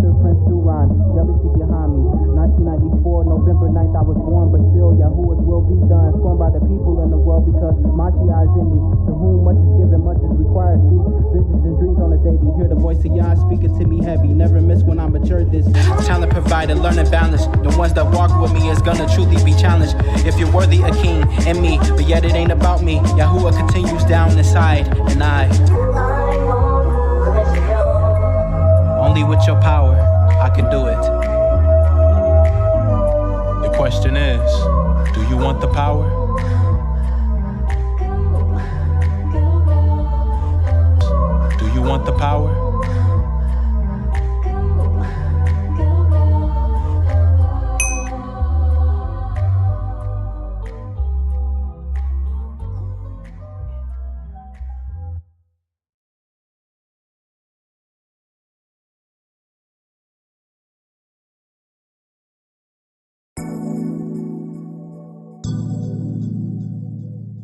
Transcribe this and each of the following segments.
Mr. Prince Duran, jealousy behind me. 1994, November 9th, I was born, but still, Yahuwah's will be done. Scorned by the people in the world because Mashiach is in me. To whom much is given, much is required. See, visions and dreams on the daily. Hear the voice of Yah speaking to me heavy. Never miss when I mature this. Talent provided, learn and balance. The ones that walk with me is gonna truly be challenged. If you're worthy, a king and me, but yet it ain't about me. Yahuwah continues down inside, and I only with your power I can do it. The question is, do you want the power? Do you want the power?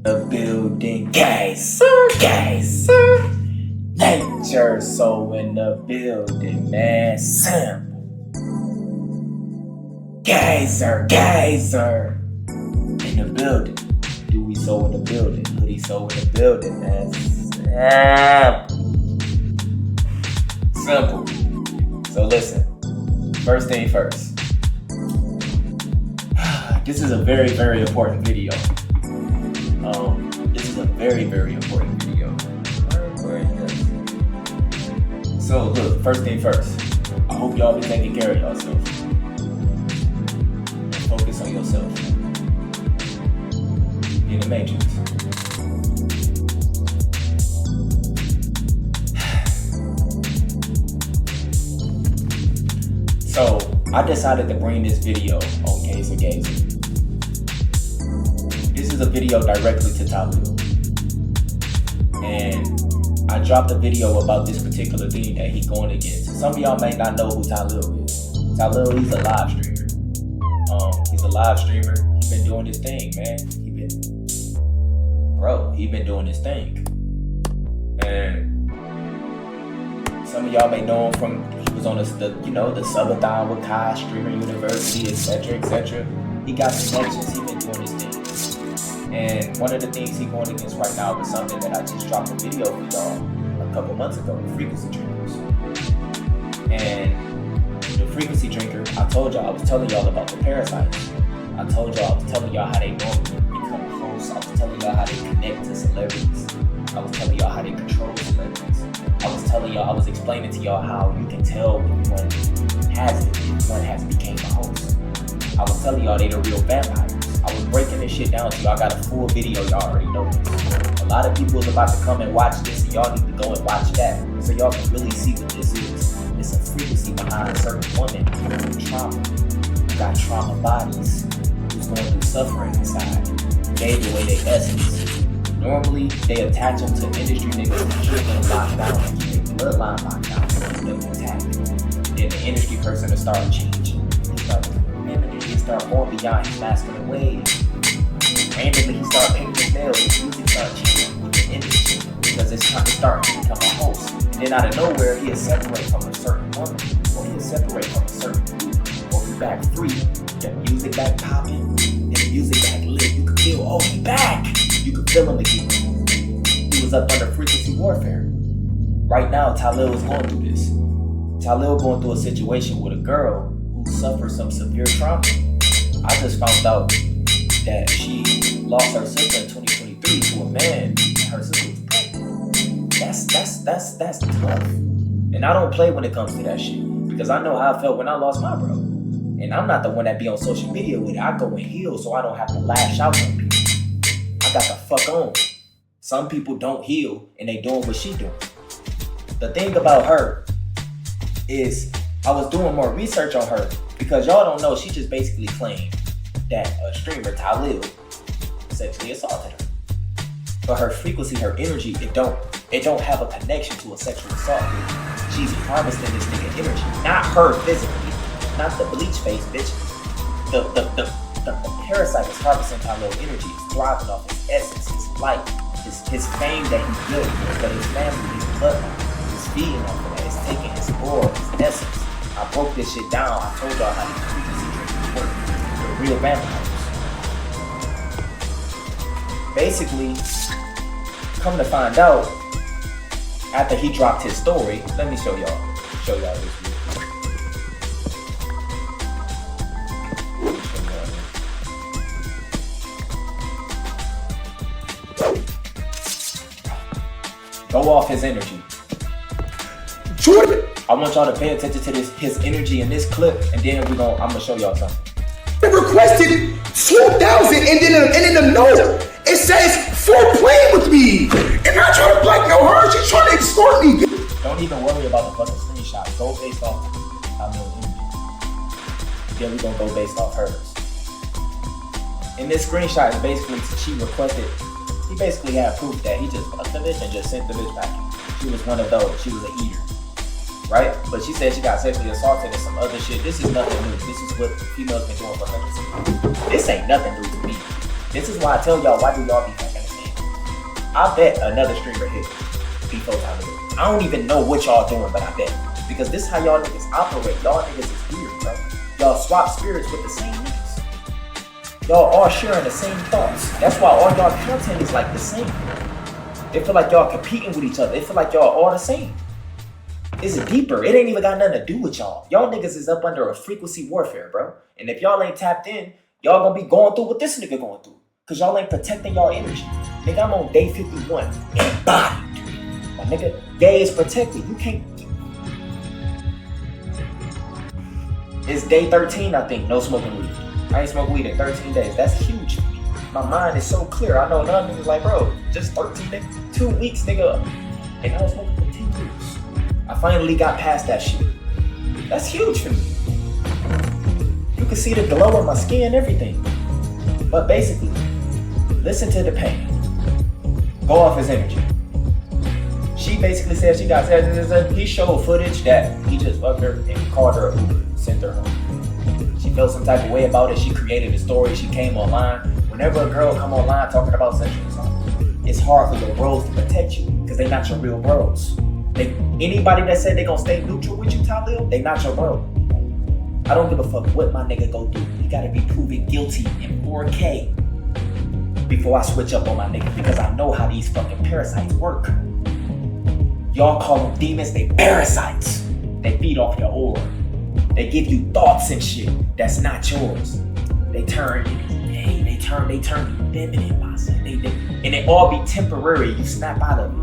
The building, guys, sir. Nature so in the building, man. Simple. Geyser. In the building. Dewey so in the building. Hoodie so in the building, man. Simple. So listen. First thing first. This is a very, very important video. This is a very, very important video. So look, first thing first. I hope y'all be taking care of yourself. Focus on yourself. Be in the matrix. So I decided to bring this video on Gazer. This is a video directly to Talil. And I dropped a video about this particular thing that he's going against. Some of y'all may not know who Talil is. Talil, he's a live streamer. He's a live streamer. He's been doing his thing, man. He's been doing his thing. And some of y'all may know him from, he was on the subathon with Kai, Streamer University, etc. He got connections, he's been doing his thing. And one of the things he's going against right now is something that I just dropped a video for y'all a couple months ago, the frequency drinkers. And the frequency drinker, I was telling y'all about the parasites. I was telling y'all how they normally become hosts. I was telling y'all how they connect to celebrities. I was telling y'all how they control celebrities. I was explaining to y'all how you can tell when one has it, if one has became a host. I was telling y'all they the real vampires. I was breaking this shit down to y'all. I got a full video, y'all already know this. A lot of people is about to come and watch this, and y'all need to go and watch that so y'all can really see what this is. It's a frequency behind a certain woman who's trauma, who got trauma bodies, who's going through suffering inside, gave away their essence. Normally, they attach them to industry niggas and keep them locked down and keep their bloodline locked down to keep them intact. Then the industry person will start changing. He start going beyond his masculine ways. Randomly, he start painting his nails. His music start changing with the industry because it's starting to become a host. And then out of nowhere, he'll separate from a certain woman, or he'll separate from a certain group, or he back free. The music back popping, and the music back lit. You could feel, oh, he back. You could feel him again. He was up under frequency warfare. Right now, Talil is going through this. Talil going through a situation with a girl who suffered some severe trauma. I just found out that she lost her sister in 2023 to a man, and her sister was pregnant. That's tough. And I don't play when it comes to that shit, because I know how I felt when I lost my bro. And I'm not the one that be on social media with it. I go and heal so I don't have to lash out on people. I got the fuck on. Some people don't heal and they doing what she doing. The thing about her is I was doing more research on her because y'all don't know, she just basically claimed that a streamer, Talil, sexually assaulted her. But her frequency, her energy, it don't have a connection to a sexual assault. She's harvesting this nigga energy, not her physically, not the bleach face bitch. The parasite is harvesting Talil energy, it's thriving off his essence, his life, his fame that he built, but his family, his bloodline, is feeding off of that. It's taking his aura, his essence. I broke this shit down, I told y'all how these frequency drinkers work. The real vampires. Basically, come to find out, after he dropped his story, let me show y'all this real quick. Go off his energy. Jordan, I want y'all to pay attention to his energy in this clip, and then I'm gonna show y'all something. requested 2,000, and then in the note it says for playing with me, and not trying to blackmail her. She's trying to extort me. Don't even worry about the fucking screenshot. Go based off how many energy. Then we're gonna go based off hers. In this screenshot, it's basically she requested. He basically had proof that he just fucked the bitch and just sent the bitch back. She was one of those. She was an eater, right? But she said she got sexually assaulted and some other shit. This is nothing new. This is what females been doing for hundreds of years. This ain't nothing new to me. This is why I tell y'all, why do y'all be fucking the same? I bet another streamer hit before time ago. I don't even know what y'all doing, but I bet. Because this is how y'all niggas operate. Y'all niggas is weird, bro. Y'all swap spirits with the same niggas. Y'all all sharing the same thoughts. That's why all y'all content is like the same. They feel like y'all competing with each other. They feel like y'all all the same. It's deeper. It ain't even got nothing to do with y'all. Y'all niggas is up under a frequency warfare, bro. And if y'all ain't tapped in, y'all gonna be going through what this nigga going through. Cause y'all ain't protecting y'all energy. Nigga, I'm on day 51. Embodied. My nigga, day is protected. You can't. It's day 13, I think. No smoking weed. I ain't smoked weed in 13 days. That's huge for me. My mind is so clear. I know none niggas like, bro, just 13 days, 2 weeks, nigga. And I was smoking for 10 years. I finally got past that shit. That's huge for me. You can see the glow on my skin and everything. But basically, listen to the pain. Go off his energy. She basically said she got said. He showed footage that he just fucked her and called her a Uber, sent her home. She felt some type of way about it. She created a story. She came online. Whenever a girl come online talking about sexual assault, it's hard for your bros to protect you because they not your real bros. Anybody that said they gonna stay neutral with you, Talil, they not your bro. I don't give a fuck what my nigga go do. He gotta be proven guilty in 4K before I switch up on my nigga because I know how these fucking parasites work. Y'all call them demons, they parasites. They feed off your aura. They give you thoughts and shit that's not yours. They turn feminine, boss. And it all be temporary. You snap out of it.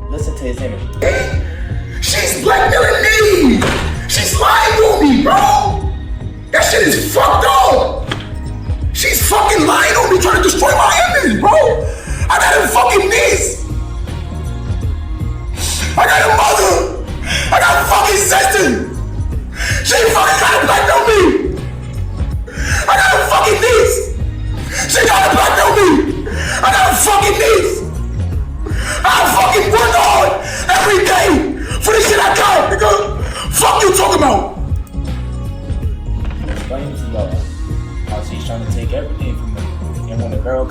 Listen to his energy. She's blackmailing me. She's lying to me, bro. That shit is fucked up. She's fucking lying on me, trying to destroy my image, bro. I got a fucking niece. I got a mother. I got a fucking sister. She fucking trying to blackmail me. I got a fucking niece. She trying to blackmail me. I got a fucking niece. I fucking work hard every day for the shit I got, nigga. Fuck you talking about? Explain to y'all how she's trying to take everything from me. And when a girl,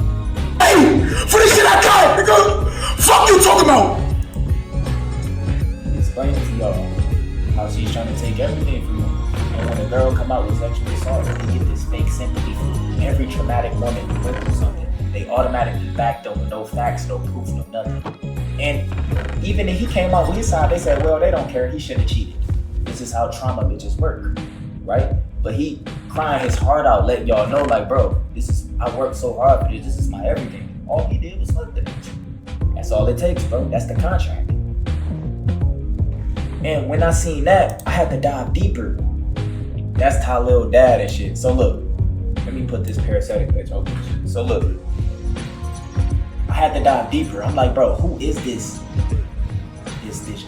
hey, for the shit I got, nigga. Fuck you talking about? Explain to y'all how she's trying to take everything from me. And when a girl come out with sexual assault, they get this fake sympathy from every traumatic woman who went through something. They automatically back them with no facts, no proof, no nothing. And even if he came out with his side, they said, well, they don't care. He shouldn't have cheated. This is how trauma bitches work, right? But he crying his heart out, letting y'all know, like, bro, I worked so hard for this. This is my everything. All he did was fuck the bitch. That's all it takes, bro. That's the contract. And when I seen that, I had to dive deeper. That's Talil dad and shit. So look, let me put this parasitic bitch over. So look, I had to dive deeper. I'm like, bro, who is this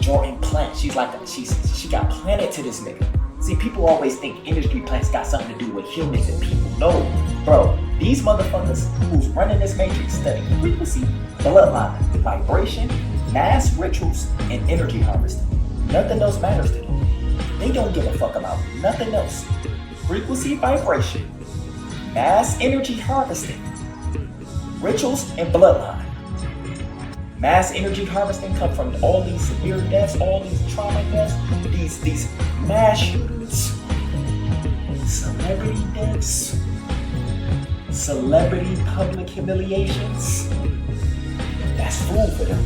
Jordan Plant? She's like, she got planted to this nigga. See, people always think industry plants got something to do with humans and people. No, bro, these motherfuckers who's running this matrix study frequency, bloodline, vibration, mass rituals, and energy harvesting. Nothing else matters to them. They don't give a fuck about nothing else. Frequency, vibration, mass energy harvesting, rituals, and bloodline. mass energy harvesting come from all these severe deaths, all these trauma deaths, these mass shootings, celebrity deaths, celebrity public humiliations. That's food for them.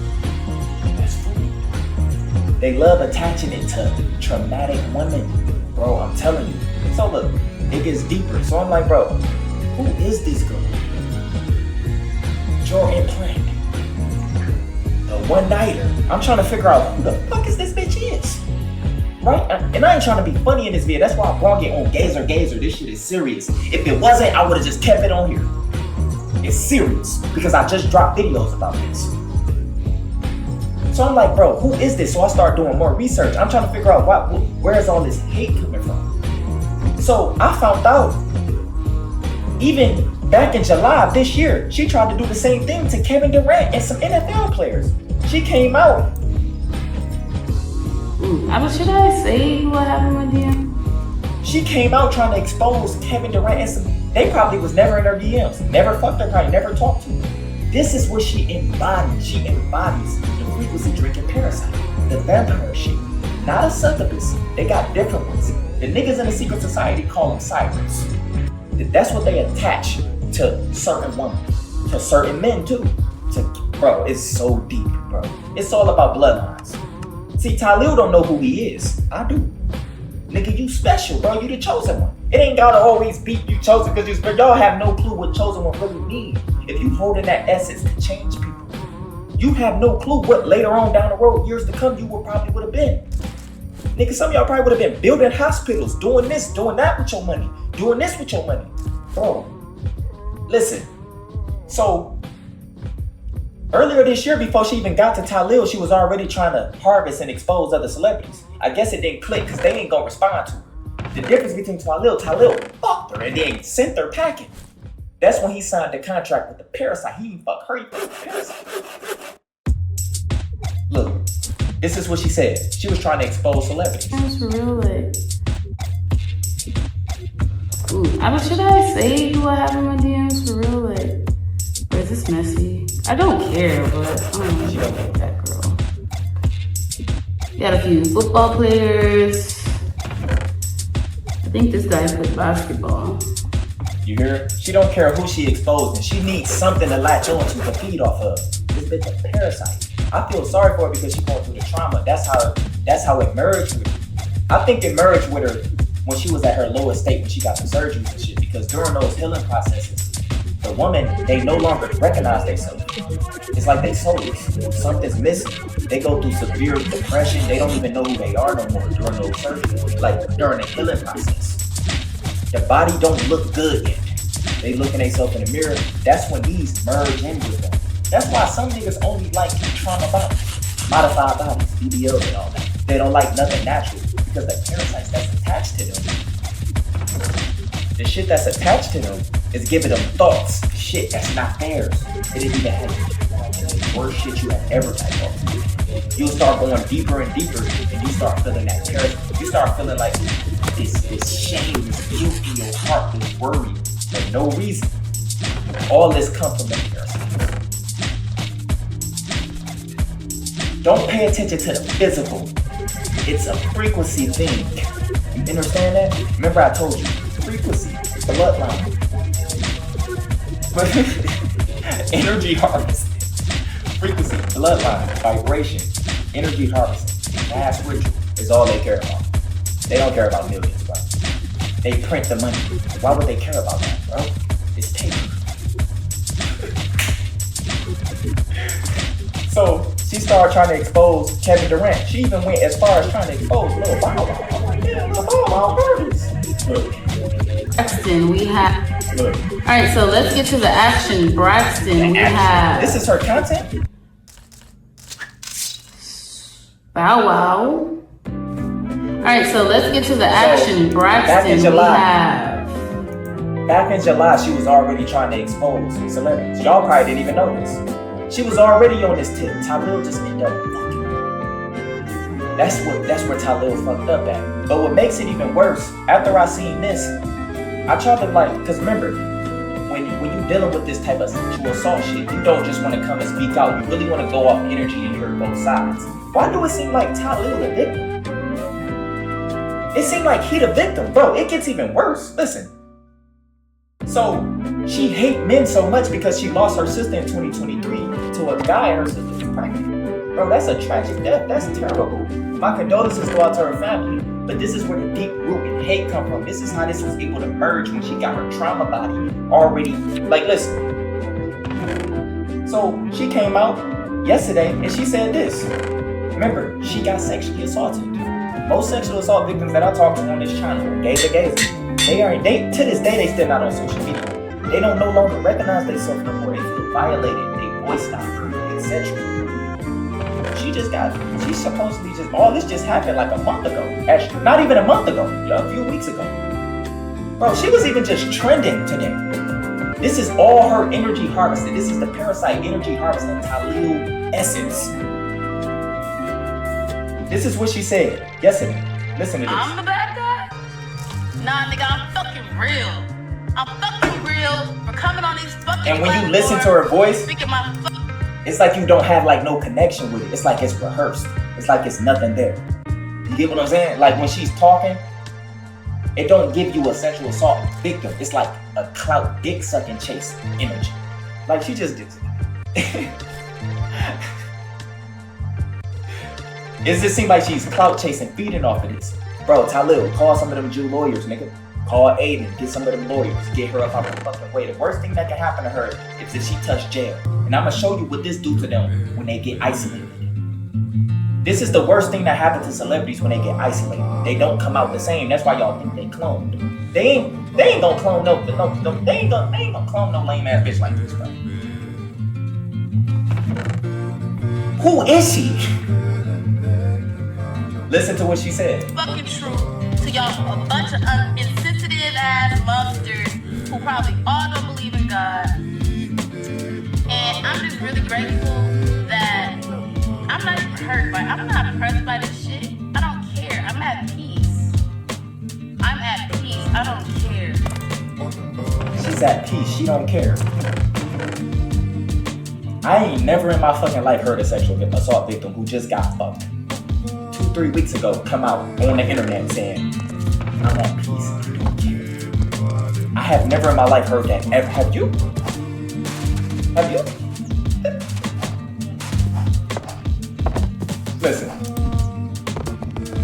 That's food. They love attaching it to traumatic women. Bro, I'm telling you. So look, it gets deeper. So I'm like, bro, who is this girl? Jordan Plank. A one-nighter. I'm trying to figure out who the fuck is this bitch is. Right? And I ain't trying to be funny in this video. That's why I brought it on Gazer. This shit is serious. If it wasn't, I would have just kept it on here. It's serious. Because I just dropped videos about this. So I'm like, bro, who is this? So I start doing more research. I'm trying to figure out where is all this hate coming from. So I found out, even back in July of this year, she tried to do the same thing to Kevin Durant and some NFL players. She came out. Should I say what happened with them? She came out trying to expose Kevin Durant and some. They probably was never in her DMs, never fucked her, probably never talked to her. This is what she embodies. She embodies the frequency drinking parasite, the vampire shit. Not a succubus. They got different ones. The niggas in the secret society call them sirens. That's what they attach to certain women, to certain men too. Bro, it's so deep, bro. It's all about bloodlines. See, Talil don't know who he is. I do. Nigga, you special, bro. You the chosen one. It ain't gotta always be you chosen because you special. Y'all have no clue what chosen one really means. If you holding that essence to change people, you have no clue what later on down the road, years to come, you probably would have been. Nigga, some of y'all probably would have been building hospitals, doing this, doing that with your money, doing this with your money. Bro, listen. So, earlier this year, before she even got to Talil, she was already trying to harvest and expose other celebrities. I guess it didn't click because they ain't gonna respond to her. The difference between Talil fucked her and then sent her packing. That's when he signed the contract with the parasite. He didn't fuck her, he fucked the parasite. Look, this is what she said. She was trying to expose celebrities. That's for real, like. Should I say what happened with DMs for real, like? Or is this messy? I don't care, but I don't know about that girl. Got a few football players. I think this guy played basketball. You hear her? She don't care who she exposed, and she needs something to latch on to feed off of. This bitch a parasite. I feel sorry for her because she's going through the trauma. That's how it merged with her. I think it merged with her when she was at her lowest state, when she got the surgeries and shit, because during those healing processes, the woman, they no longer recognize themselves. It's like they soulless. Something's missing. They go through severe depression. They don't even know who they are no more during those surgeries, like during the healing process. The body don't look good yet. They look at themselves in the mirror. That's when these merge in with them. That's why some niggas only like trauma bodies, modified bodies, BBLs and all that. They don't like nothing natural because the parasites that's attached to them, the shit that's attached to them is giving them thoughts, shit that's not theirs. They didn't even have the worst shit you have ever typed off. You'll start going deeper and deeper, and you start feeling that parasite. You start feeling like this shame, this guilt in your heart, this worry for no reason. All this comes from the parasite. Don't pay attention to the physical. It's a frequency thing. You understand that? Remember I told you, frequency, bloodline. Energy harvesting. Frequency, bloodline, vibration, energy harvesting, mass ritual is all they care about. They don't care about millions, bro. They print the money. Why would they care about that, bro? It's paper. So she started trying to expose Kevin Durant. She even went as far as trying to expose Lil Bow Wow. I'm like, yeah, Lil Bow Wow, Look. Braxton, we have. Look. All right, so let's get to the action. Braxton, we have. This is her content? Bow Wow. All right, so let's get to the action. Braxton, back in July, we have. Back in July, she was already trying to expose celebrities. Y'all probably didn't even know this. She was already on this tip. Talil just ended up fucking. That's where Talil fucked up at. But what makes it even worse, after I seen this, I tried to cause remember, when you dealing with this type of sexual assault shit, you don't just want to come and speak out. You really want to go off energy and hear both sides. Why do it seem like Talil the victim? It seemed like he the victim. Bro, it gets even worse. Listen. So, she hate men so much because she lost her sister in 2023 to a guy and her sister's pregnant. Bro, that's a tragic death. That's terrible. My condolences go out to her family, but this is where the deep root and hate come from. This is how this was able to merge when she got her trauma body already. Like, listen. So, she came out yesterday and she said this. Remember, she got sexually assaulted. Most sexual assault victims that I talk to on this channel are gays. They to this day, they still not on social media. They don't no longer recognize themselves no more. They feel violated. They voice not heard, etc. She supposedly just, all this just happened like a month ago. Actually, not even a month ago, a few weeks ago. Bro, she was even just trending today. This is all her energy harvested. This is the parasite energy harvesting Talil essence. This is what she said yesterday. Listen to this. I'm the bad guy? Nah, nigga, I'm fucking real. I'm fucking real for coming on these fucking And when you listen to her voice, it's like you don't have like no connection with it. It's like it's rehearsed. It's like it's nothing there. You get what I'm saying? Like when she's talking, it don't give you a sexual assault victim. It's like a clout dick sucking chase energy. Like she just did it. It just seems like she's clout chasing, feeding off of this. Bro, Talil, call some of them Jew lawyers, nigga. Call Aiden, get some of them lawyers, get her up out the fucking way. The worst thing that can happen to her is if she touch jail. And I'm gonna show you what this do to them when they get isolated. This is the worst thing that happens to celebrities when they get isolated. They don't come out the same. That's why y'all think they cloned. They ain't gonna clone they ain't gonna clone no lame ass bitch like this, bro. Who is she? Listen to what she said. Fucking true to y'all, a bunch of insensitive ass monsters who probably all don't believe in God. And I'm just really grateful that I'm not even hurt by, I'm not impressed by this shit. I don't care. I'm at peace. I'm at peace. I don't care. She's at peace. She don't care. I ain't never in my fucking life heard a sexual assault victim who just got fucked 2-3 weeks ago come out on the internet saying, I'm at peace. I don't care. I have never in my life heard that. Ever. Have you? Have you? Listen.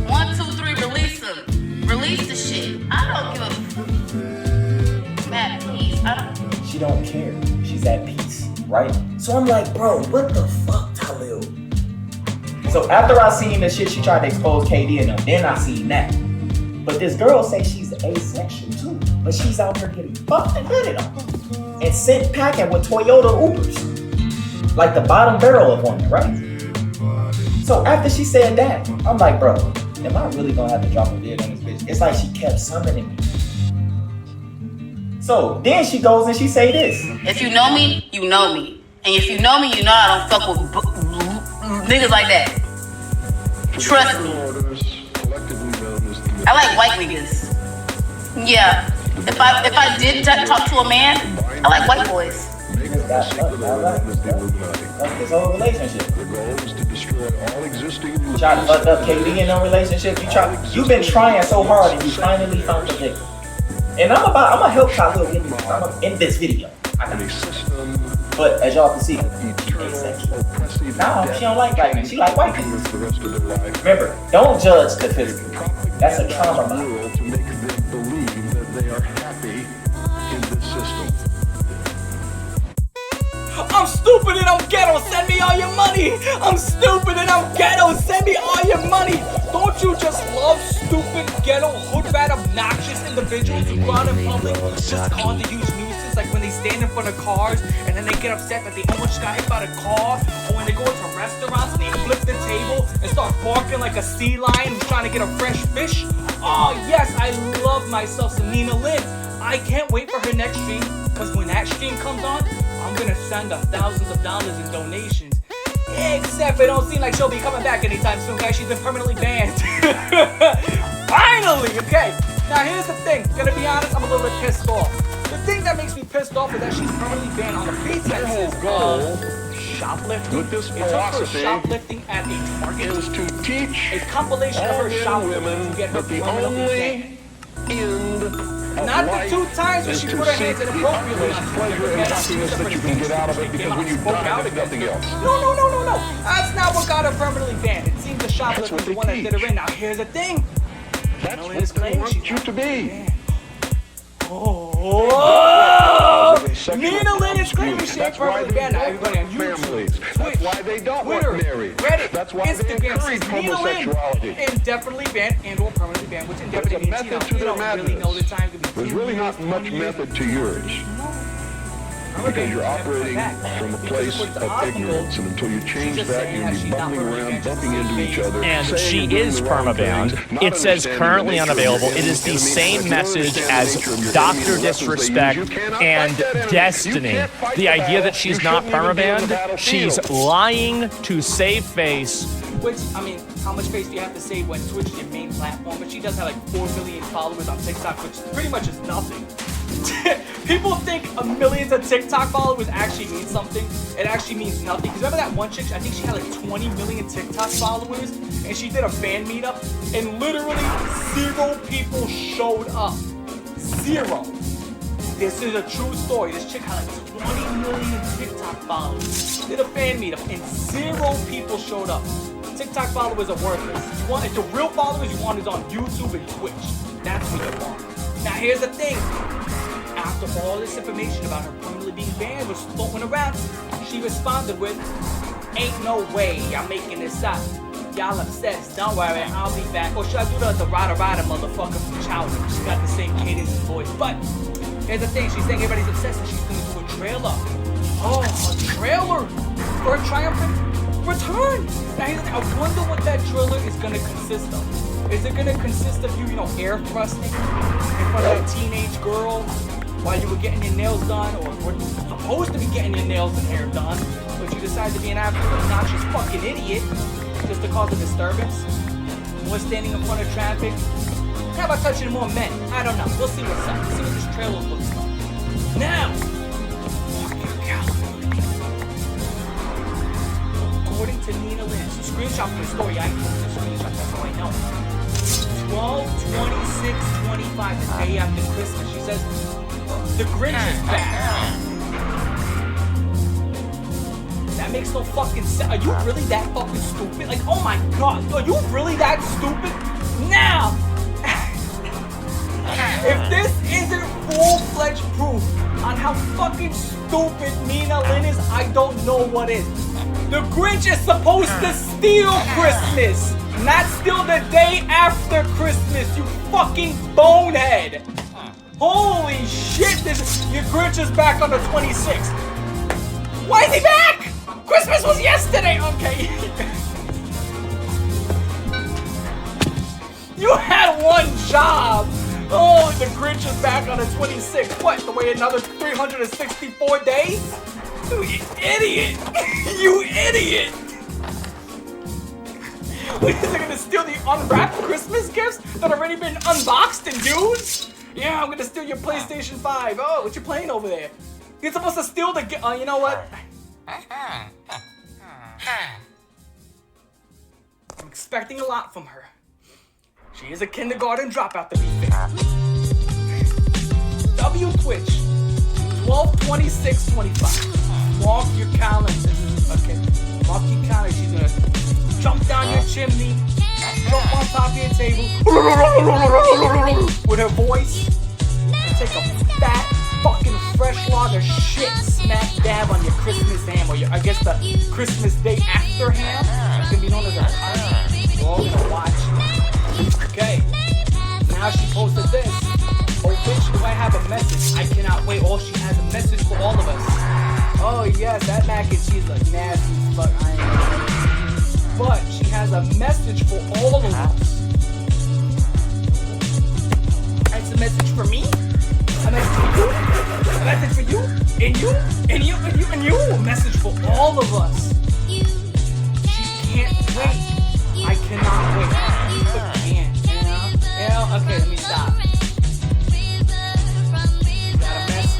1, 2, 3, release them. Release the shit. I don't give a. I'm at peace. I don't. She don't care. She's at peace, right? So I'm like, bro, what the fuck, Talil? So after I seen the shit she tried to expose KD and them, then I seen that. But this girl say she's asexual too, but she's out here getting fucked and headed on. And sent packing with Toyota Ubers. Like the bottom barrel of one, right? So after she said that, I'm like, bro, am I really gonna have to drop a vid on this bitch? It's like she kept summoning me. So then she goes and she say this. If you know me, you know me. And if you know me, you know I don't fuck with niggas like that. Trust me. I like white niggas. Yeah. If I did talk to a man, I like white boys. That's this whole relationship. You try to fuck up KD in no relationship. You've been trying so hard and you finally found the victim. And I'm gonna help Talil in this video. But as y'all can see, asexual. Nah, she don't like white men. She like white people. Remember, don't judge the physical. That's a trauma body. I'm stupid and I'm ghetto, send me all your money. I'm stupid and I'm ghetto, send me all your money. Don't you just love stupid, ghetto, hood rat, obnoxious individuals who go out in public just called to use nuisance, like when they stand in front of cars and then they get upset that they almost got hit by the car, or when they go into restaurants and they flip the table and start barking like a sea lion who's trying to get a fresh fish? Oh yes, I love myself some Nina Lynn. I can't wait for her next stream, because when that stream comes on, I'm gonna send her thousands of dollars in donations. Except it don't seem like she'll be coming back anytime soon, guys. She's been permanently banned. Finally, okay. Now here's the thing. Gonna be honest, I'm a little bit pissed off. The thing that makes me pissed off is that she's permanently banned on the pretenses of shoplifting. with this It's her for philosophy shoplifting at a Target. is to teach A compilation of all her young shoplifting women to get her that the permanently only banned. end of Not the life 2 times when is she to put her seek hands the inappropriately utmost on pleasure and happiness that you can get out of it, because when you die, there's nothing else. No. That's not what got her permanently banned. It seems the shoplifting what was the they one that did her teach. in. Now here's the thing. That's Nina what Lynn is they claiming want she's you to be. Oh! Sexual Nina Lynn is claiming promiscuity. she ain't That's why permanently they banned. Now don't everybody on want YouTube, families. Twitch, That's why they don't Twitter, want marriage. Reddit, That's why they Instagram, encourage says Nina Lynn homosexuality. indefinitely banned and or permanently banned, which There's indefinitely a means method to you their don't really know the time to be. There's really not much method to yours. Because you're operating from a place of ignorance, and until you change that, you'll be bumbling around, bumping into each other. And saying she and doing is the wrong permabanned. things, not It says understanding currently the nature of unavailable. your It is the enemy. same If you message understand as the nature of your Dr. enemy and the weapons they use, Disrespect you cannot and fight that enemy. Destiny. You can't fight The idea battle. that she's You not shouldn't even be on the permabanned, she's battlefield. lying to save face. Which, I mean, how much face do you have to say when Twitch is your main platform? But she does have like 4 million followers on TikTok, which pretty much is nothing. People think a million of TikTok followers actually means something. It actually means nothing. Because remember that one chick, I think she had like 20 million TikTok followers, and she did a fan meetup, and literally 0 people showed up. 0. This is a true story. This chick had like 20 million TikTok followers. Did a fan meetup, and 0 people showed up. TikTok followers are worthless. If the real followers you want is on YouTube and Twitch. That's what you want. Now here's the thing. After all this information about her permanently being banned was floating around, she responded with, "Ain't no way I'm making this up. Y'all upset, don't worry, I'll be back." Or should I do the Rada motherfucker from Chowder? She's got the same cadence and voice. But here's the thing, she's saying everybody's obsessed and she's gonna do a trailer. Oh, a trailer for a triumphant return. Now here's the thing, I wonder what that trailer is gonna consist of. Is it gonna consist of you, air thrusting in front of a teenage girl while you were getting your nails done, or were supposed to be getting your nails and hair done, but you decided to be an absolute obnoxious fucking idiot just to cause a disturbance? Or standing in front of traffic? How about touching more men? I don't know. We'll see what's up. See what this trailer looks like. Now, fuck your calendar. According to Nina Lynn, so screenshot from the story, I posted a screenshot, that's how I know. 12/26/25, the day after Christmas, she says, "The Grinch is back." That makes no fucking sense. Are you really that fucking stupid? Like, oh my god, are you really that stupid? Now, if this isn't full-fledged proof on how fucking stupid Nina Lynn is, I don't know what is. The Grinch is supposed to steal Christmas, not steal the day after Christmas, you fucking bonehead. Holy shit, your Grinch is back on the 26th. Why is he back? Christmas was yesterday, okay. You had one job. Oh, the Grinch is back on the 26th. What, to wait another 364 days? You idiot. You idiot. Wait, is it gonna steal the unwrapped Christmas gifts that have already been unboxed and used? Yeah, I'm gonna steal your PlayStation 5. Oh, what you playing over there? You're supposed to steal the you know what? I'm expecting a lot from her. She is a kindergarten dropout, to be fair. W Twitch, 12/26/25. Mark your calendars. Okay, mark your calendar. She's gonna jump down your chimney, jump on top of your table with her voice, and take a fat fucking fresh log of shit smack dab on your Christmas ham, or I guess the Christmas day after ham. It's gonna be known as a pie. We're all gonna watch. Okay, now she posted this. Oh, bitch, do I have a message? I cannot wait. Oh, she has a message for all of us. Oh, yes, that mac and cheese looks nasty as fuck. I ain't but she has a message for all of us. That's a message for me? A message for you? A message for you? And you? And you? And you? And you? A message for all of us. She can't wait. I cannot wait. But can't, you know? Okay, let me stop. Got a message.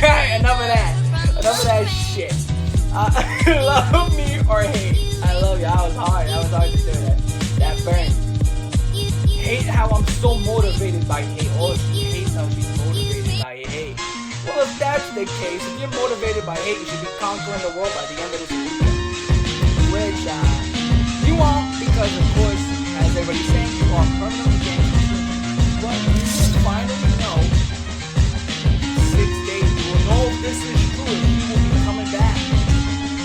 Enough of that. Enough of that shit. Love me or hate. I love you. I was hard to do that. That burn. Hate how I'm so motivated by hate. Oh, she hates how she's motivated by hate. Well, if that's the case, if you're motivated by hate, you should be conquering the world by the end of this weekend. Which, you won't, because of course, as everybody's saying, you are permanently damaged. But you will finally know, 6 days, you will know if this is true, if you will be coming back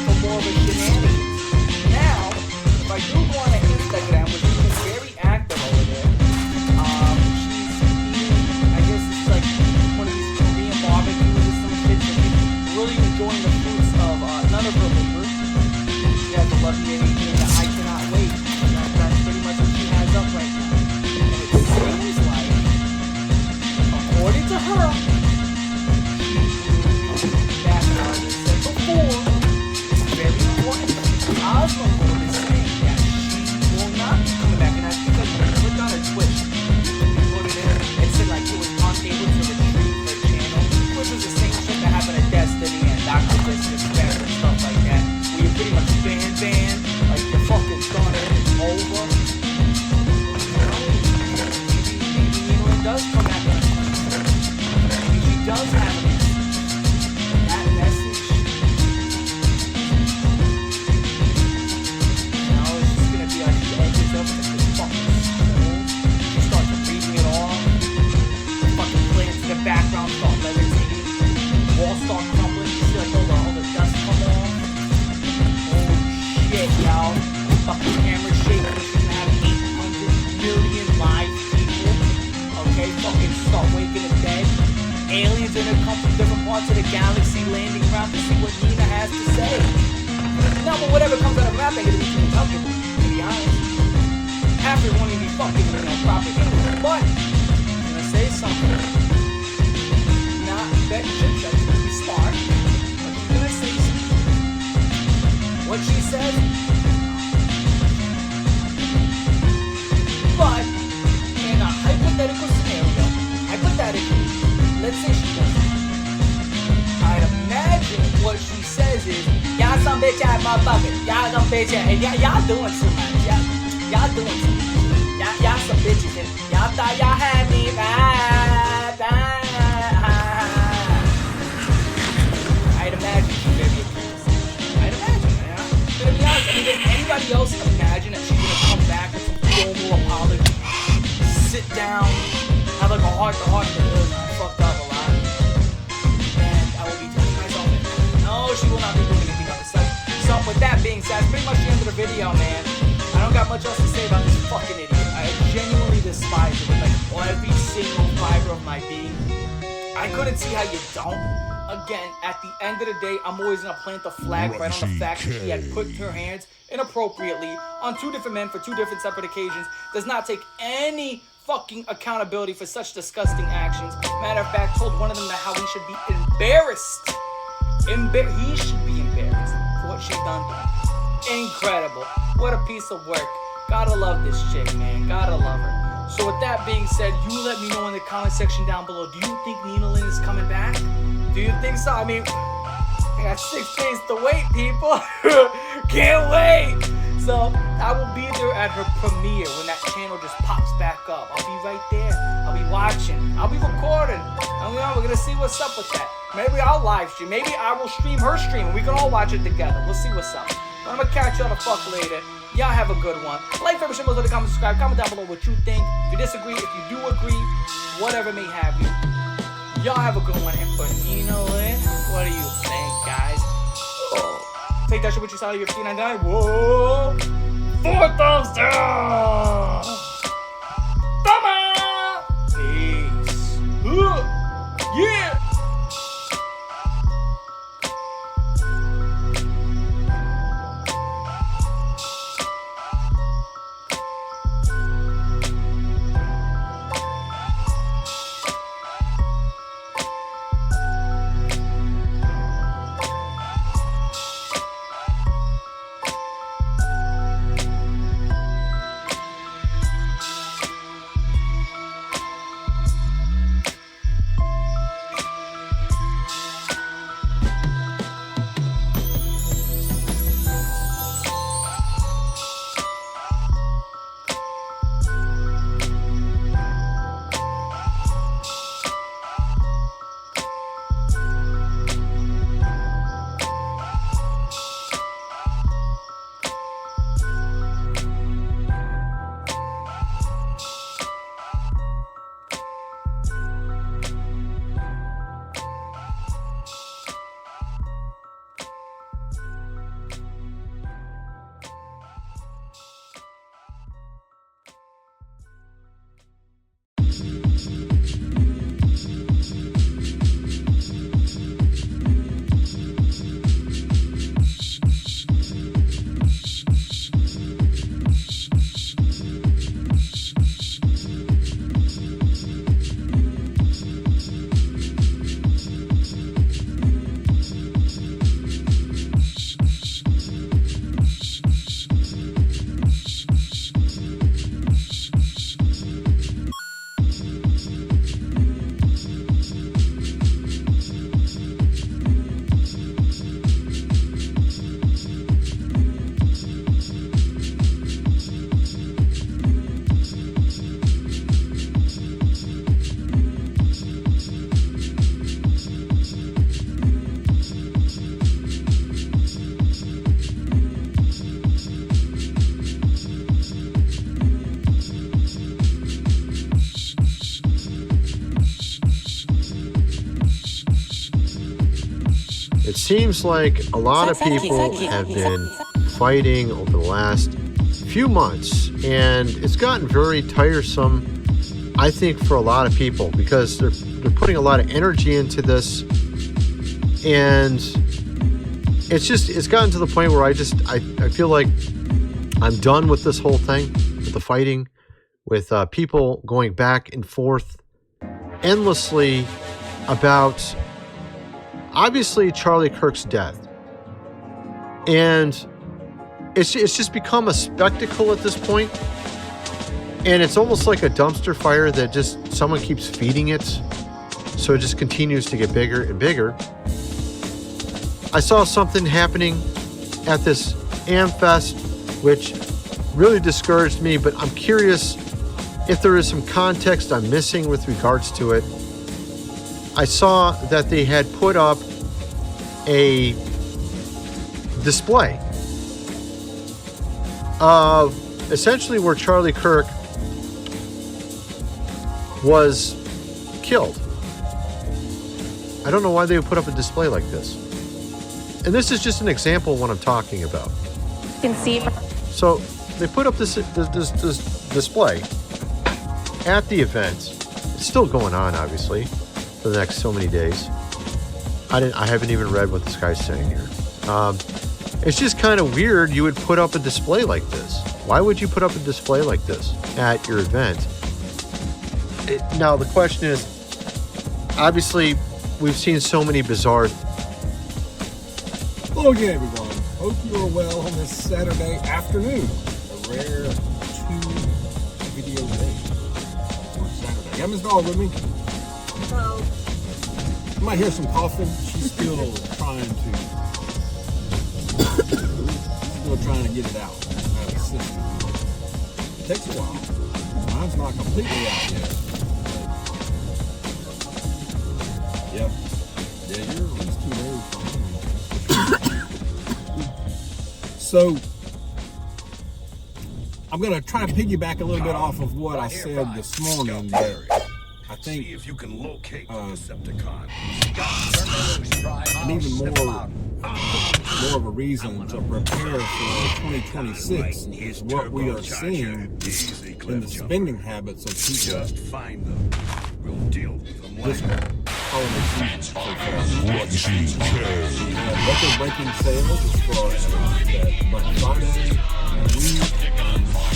for more of a shenanigans. Now, if I do go on her Instagram, which has been very active over there, she's eating, I guess it's like one of these Korean barbecues or some shit, so she's really enjoying the fruits of none of her labor. She has a lovely anything that I cannot wait. That's pretty much what she has up right now. And it seems like, according to her, that, as I said before, it's very important. Osmond Lord is saying that she will not be coming back, and that's because when I clicked on her Twitch, and put it in, it said like she was unable to retrieve her channel, which was the same shit that happened to Destiny and Dr. Disrespect and stuff like that, where you're pretty much banned, like you're fucking done and it's over. Maybe Nina does come back on Twitter. Maybe she does have a that message. Now it's just gonna be like she edges up and this fucking soul. She starts reading it all. Fucking play into the background, start levitating. Walls start crumbling. You see like all the dust come off. Oh shit, y'all. Fucking camera shaking. She's gonna have 800 million live people. Okay, fucking start waking in bed. Aliens are gonna come from different parts of the galaxy landing around to see what Nina has to say. No, but whatever comes out of her mouth ain't gonna be too intelligible, to be honest. Half it won't even be fucking, proper English. But, I'm gonna say something. Not bet shit, that's gonna be smart. But she's gonna say something. What she says. But, in a hypothetical scenario, let's say she doesn't. I'd imagine what she says is, y'all some bitch ass motherfuckers, y'all some bitch ass, and y'all doing too much, y'all doing too much, y'all some bitches, and y'all thought y'all had me, I'd imagine she's very accused. I'd imagine, man. But to be honest, I mean, does anybody else imagine that she's gonna come back with some formal apology, sit down, have like a heart-to-heart with her? I fucked up a lot, and I will be telling myself that no, she will not be doing anything on the site. So with that being said, that's pretty much the end of the video, man. I don't got much else to say about this fucking idiot. I genuinely despise her with like every single fiber of my being. I couldn't see how you don't. Again, at the end of the day, I'm always gonna plant the flag right on the fact that she had put her hands inappropriately on two different men for two different separate occasions. Does not take any fucking accountability for such disgusting actions. Matter of fact, told one of them that how he should be embarrassed. He should be embarrassed for what she done to him. Incredible. What a piece of work. Gotta love this chick, man. Gotta love her. So with that being said, you let me know in the comment section down below. Do you think Nina Lynn is coming back? Do you think so? I mean, I got 6 days to wait, people. Can't wait. So I will be there at her premiere when that channel just pops back up. I'll be right there. I'll be watching. I'll be recording. And we're gonna see what's up with that. Maybe I'll live stream. Maybe I will stream her stream and we can all watch it together. We'll see what's up. But I'm gonna catch y'all the fuck later. Y'all have a good one. Like, favorite, share, in the comments, subscribe. Comment down below what you think. If you disagree, if you do agree, whatever may have you. Y'all have a good one. And for Nina Lynn, what do you think, guys? Oh. Take that shit with you, solid your $15.99. Whoa! 4 thumbs down! Peace. Yeah! It seems like a lot of people have been fighting over the last few months, and it's gotten very tiresome, I think, for a lot of people, because they're putting a lot of energy into this, and it's gotten to the point where I feel like I'm done with this whole thing, with the fighting, with people going back and forth endlessly about, obviously, Charlie Kirk's death. And it's just become a spectacle at this point. And it's almost like a dumpster fire that just someone keeps feeding it. So it just continues to get bigger and bigger. I saw something happening at this AmFest, which really discouraged me, but I'm curious if there is some context I'm missing with regards to it. I saw that they had put up a display of essentially where Charlie Kirk was killed. I don't know why they would put up a display like this. And this is just an example of what I'm talking about. You can see. So they put up this display at the event. It's still going on, obviously, for the next so many days. I haven't even read what this guy's saying here. It's just kind of weird you would put up a display like this. Why would you put up a display like this at your event? Now, the question is, obviously, we've seen so many bizarre... Hello again, everyone. Hope you are well on this Saturday afternoon. A rare 2-video day for Saturday. Got Miss Dog with me. Hello. You might hear some coughing. She's still trying to get it out of the system. It takes a while. Mine's not completely out yet. Yeah, you're at least 2 days behind. So, I'm going to try to piggyback a little bit off of what I said this morning, but I think an even more of a reason to prepare for 2026 is what we are seeing in the spending habits of people this holiday season so far. Record-breaking sales as far as that Black Friday week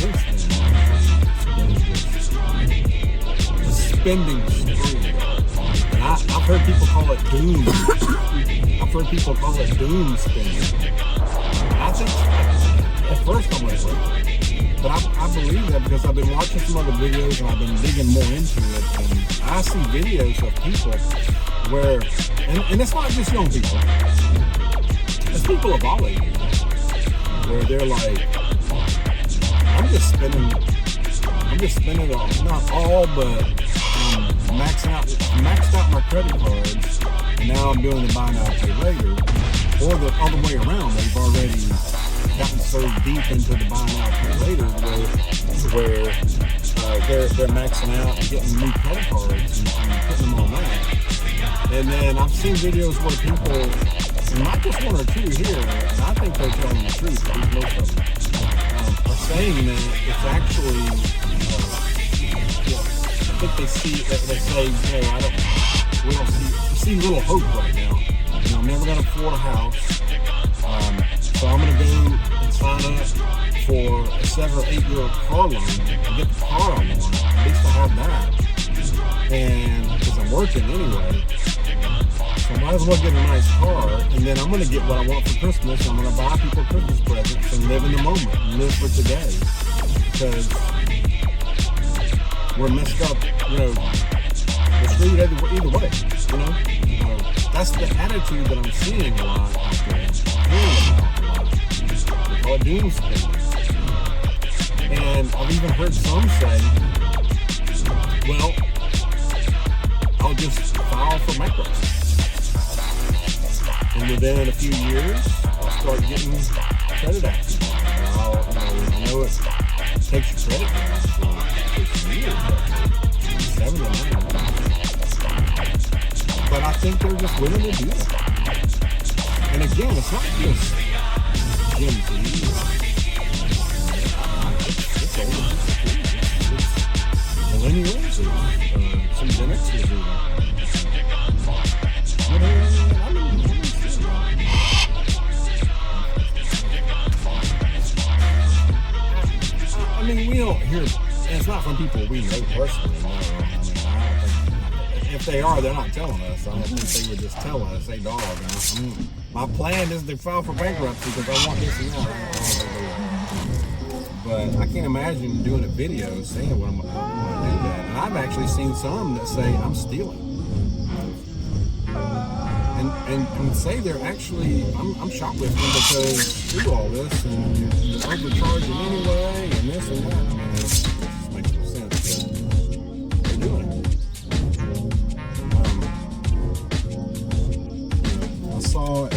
and since then, spending spree. And I've heard people call it doom. I've heard people call it doom spending. I think at first I'm like, but I believe that because I've been watching some other videos and I've been digging more into it, and I see videos of people where, and it's not just young people, it's people of all ages, where they're like, I'm just spending all, not all, but maxed out my credit cards, and now I'm doing the buy now pay later, or the other way around. They've already gotten so deep into the buy now pay later where they're maxing out and getting new credit cards and putting them on that. And then I've seen videos where people, and not just one or two here, and I think they're telling the truth, at least most of them, are saying that it's actually, I think they say, hey, we see little hope right now. I'm never going to afford a house, so I'm going to go and sign up for a 7 or 8 year car loan and get the car I want. At least I have that, and because I'm working anyway, so I might as well get a nice car, and then I'm going to get what I want for Christmas. I'm going to buy people Christmas presents and live in the moment and live for today, because we're messed up, we're screwed either way, that's the attitude that I'm seeing a lot out there, hearing about a lot. They call it doom spending. And I've even heard some say, well, I'll just file for bankruptcy. And within a few years, I'll start getting credit action. I know it takes your credit down for years, 7 to 9. But I think they're just willing to do that. And again, it's not just Gen Z. It's older. It's millennials or some Gen Xers even. I mean, we don't hear, and it's not from people we know personally. No. I mean, I don't think, if they are, they're not telling us. I don't think they would just tell us, hey, dog, my plan is to file for bankruptcy because I want this and that. But I can't imagine doing a video saying what I'm going to do that. And I've actually seen some that say I'm stealing. And say they're actually, I'm shoplifting because through all this and you're overcharging anyway and this and that. I mean, it just makes no sense, but they're doing it. I saw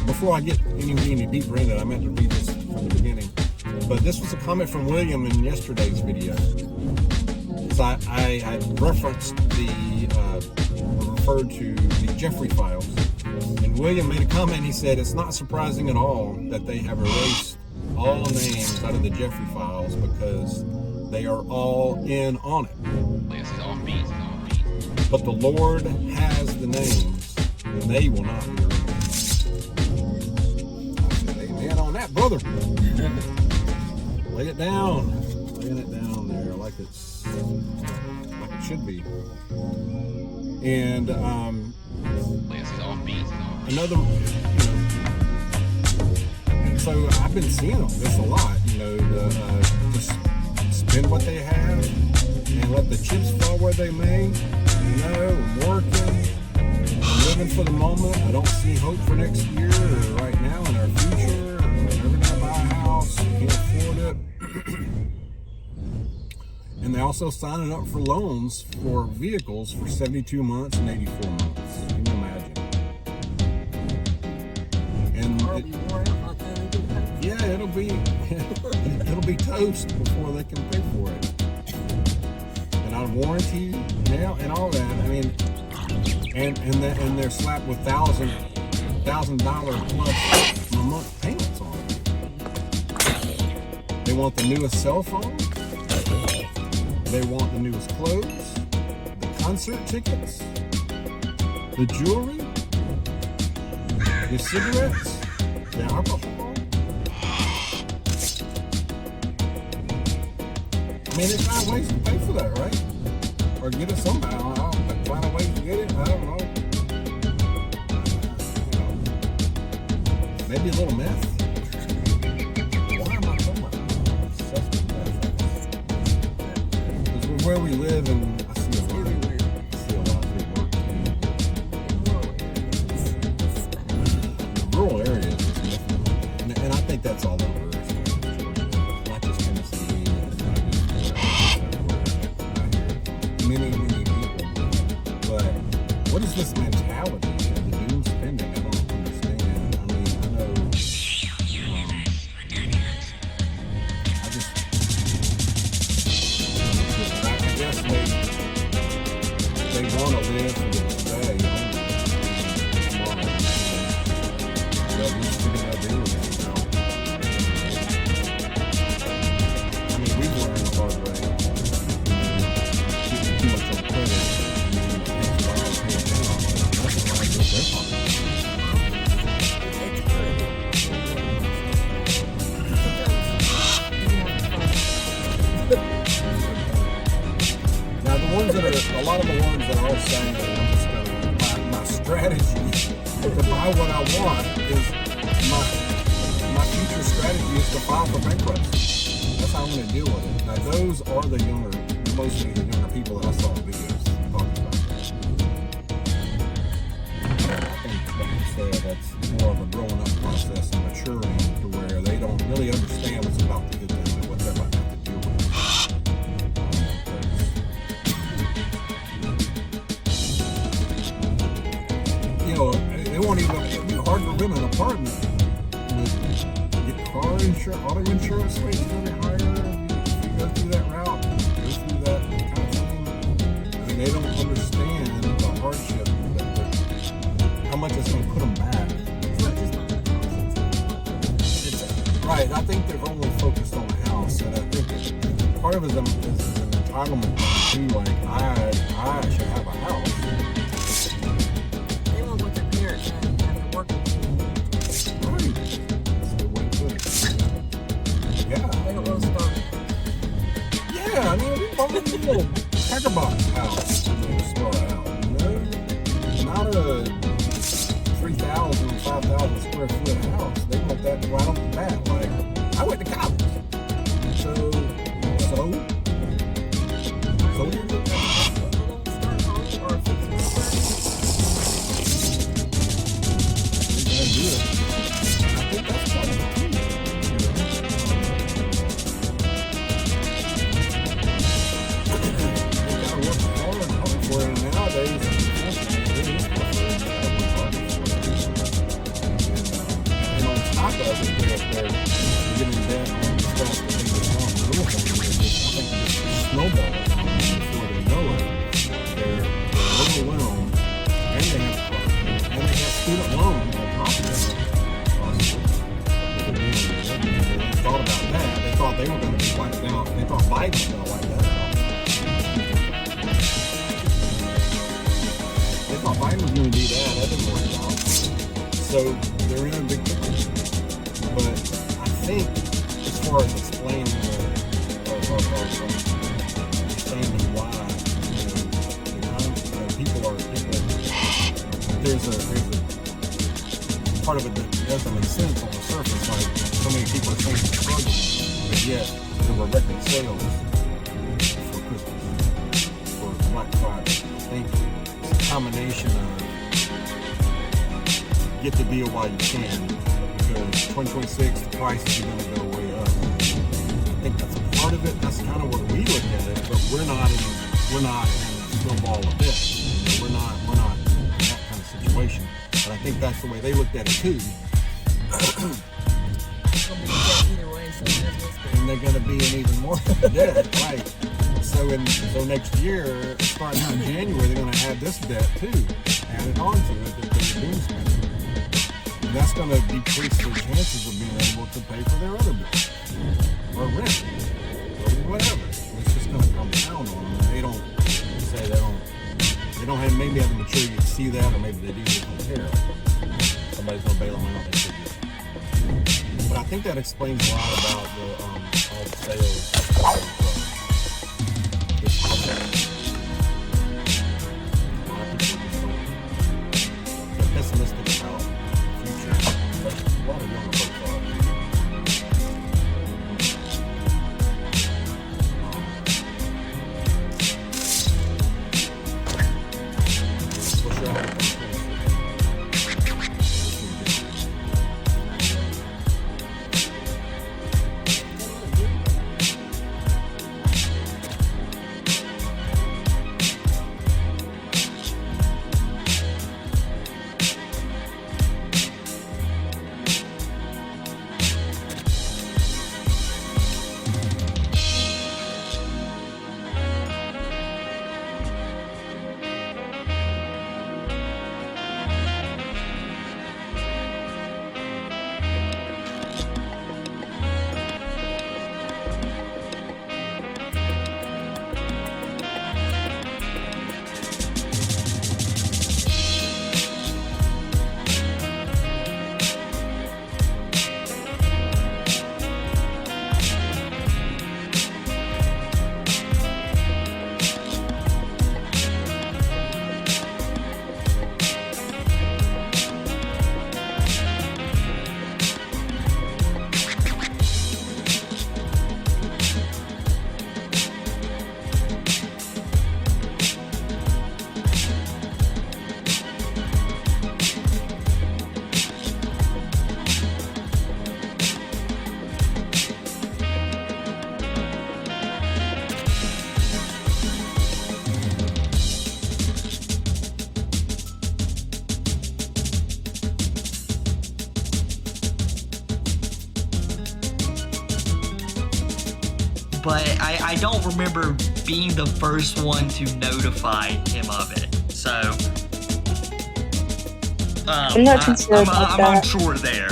before I get any deeper into it, I meant to read this from the beginning, but this was a comment from William in yesterday's video. So I referenced referred to the Jeffrey files, and William made a comment. He said it's not surprising at all that they have erased all names out of the Jeffrey files because they are all in on it. But the Lord has the names, and they will not be erased. I said, amen on that, brother. Lay it down, laying it down there like it should be. And another, so I've been seeing this a lot, just spend what they have and let the chips fall where they may. I'm working, I'm living for the moment. I don't see hope for next year or right now in our future. I'm never gonna buy a house, can't afford it. And they're also signing up for loans for vehicles for 72 months and 84 months. Can you imagine? And it'll be toast before they can pay for it. And out of warranty now and all that. I mean, and they're slapped with $1,000 plus a month payments on it. They want the newest cell phone. They want the newest clothes, the concert tickets, the jewelry, the cigarettes, the alcohol. I mean, they find ways to pay for that, right? Or get it somehow. Find a way to get it. I don't know. Maybe a little meth. Where we live, and I see a lot of people work. Rural areas, and I think that's all over. Not just Tennessee, many people. But what is this mentality of the doom spending? I don't understand. I mean, I know. They want to live for today. They're just going to do it now. I mean, we've learned the hard way. Too much on credit. Now, the ones that are, a lot of the ones that are saying that I'm just going to, my strategy to buy what I want is, my future strategy is to file for bankruptcy. That's how I'm going to deal with it. Now, those are the mostly the younger people that I saw in videos talking about that. I think, like you said, that's more of a growing up process and maturing to where they don't really understand what's about to hit them and what they're about to have to deal with. It won't even, it'll be hard to rent an apartment. Get car insurance, auto insurance rates going to be higher. If you go through that route, go through that kind of thing. I mean, they don't understand the hardship, how much it's going to put them back. Right, I think they're only focused on the house, and I think part of it is an entitlement thing too. Like, I should have a house. They want what their parents have after working. Right. That's the way to put it. Yeah. They don't want to start. Yeah, I mean, we want a little Peckerbox house to start out, you know? Not a 3,000, 5,000 square foot house. They want that right off the bat. Like, I went to college. So you're looking at Start home or fix it. do it. I think that's part of it too. You gotta work hard for it, and nowadays, it is tougher. You gotta work hard for it. And on top of it, they're getting debt on the stuff that they get on the little things. I think it just snowballs before they know it. They're overwhelmed, and they have student loans on top of it. They thought about that. They thought they were going to be wiped out. They thought Biden was going to wipe that out. They thought Biden was going to do that. That didn't work out. So they're in a big trouble. But I think as far as explaining understanding why, there's a part of it that doesn't make sense on the surface. Like, so many people are saying they're struggling, but yet there were record sales for Christmas, for Black Friday. I think it's a combination of get the deal while you can, because 2026 the prices are going to go way up. I think that's part of it. That's kind of what we look at it, but we're not in snowball event. We're not in that kind of situation. But I think that's the way they looked at it too. And they're going to be in even more debt, right? So next year, starting out in January, they're going to add this debt too, added on to it that they're doing spending. And that's going to decrease their chances of being able to pay for their other bills or rent or whatever. It's just going to come down on them. And they don't have maybe have the maturity to see that, or maybe they do just don't care. Somebody's going to bail them out. They should do. But I think that explains a lot about all the sales. They're pessimistic about the future. A lot of younger folks are. What's your outlook on things? But I don't remember being the first one to notify him of it. So I'm not concerned about I'm that. unsure there.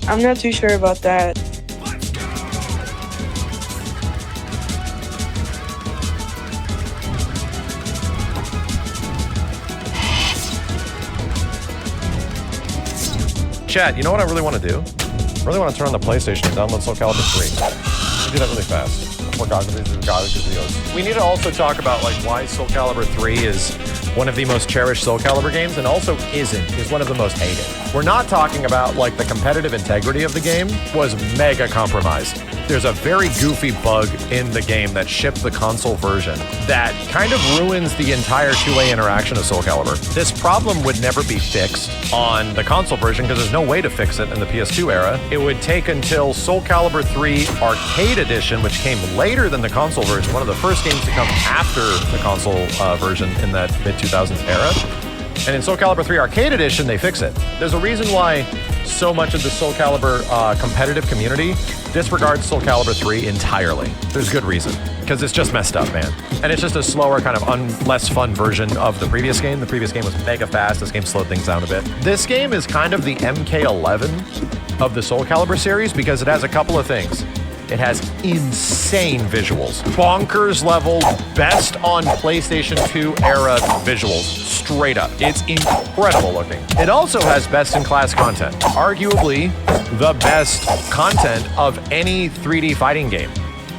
I'm not too sure about that. Chat, you know what I really want to do? I really want to turn on the PlayStation and download Soul Calibur 3. Do that really fast. We need to also talk about like why Soul Calibur 3 is one of the most cherished Soul Calibur games and also is one of the most hated. We're not talking about like the competitive integrity of the game was mega compromised. There's a very goofy bug in the game that shipped the console version that kind of ruins the entire two-way interaction of Soul Calibur. This problem would never be fixed on the console version because there's no way to fix it in the PS2 era. It would take until Soul Calibur 3 Arcade Edition, which came later than the console version, one of the first games to come after the console version in that mid-2000s era. And in Soul Calibur 3 Arcade Edition, they fix it. There's a reason why so much of the Soul Calibur competitive community disregards Soul Calibur 3 entirely. There's good reason, because it's just messed up, man. And it's just a slower, kind of less fun version of the previous game. The previous game was mega fast. This game slowed things down a bit. This game is kind of the MK11 of the Soul Calibur series because it has a couple of things. It has insane visuals. Bonkers level, best on PlayStation 2 era visuals. Straight up. It's incredible looking. It also has best in class content. Arguably the best content of any 3D fighting game.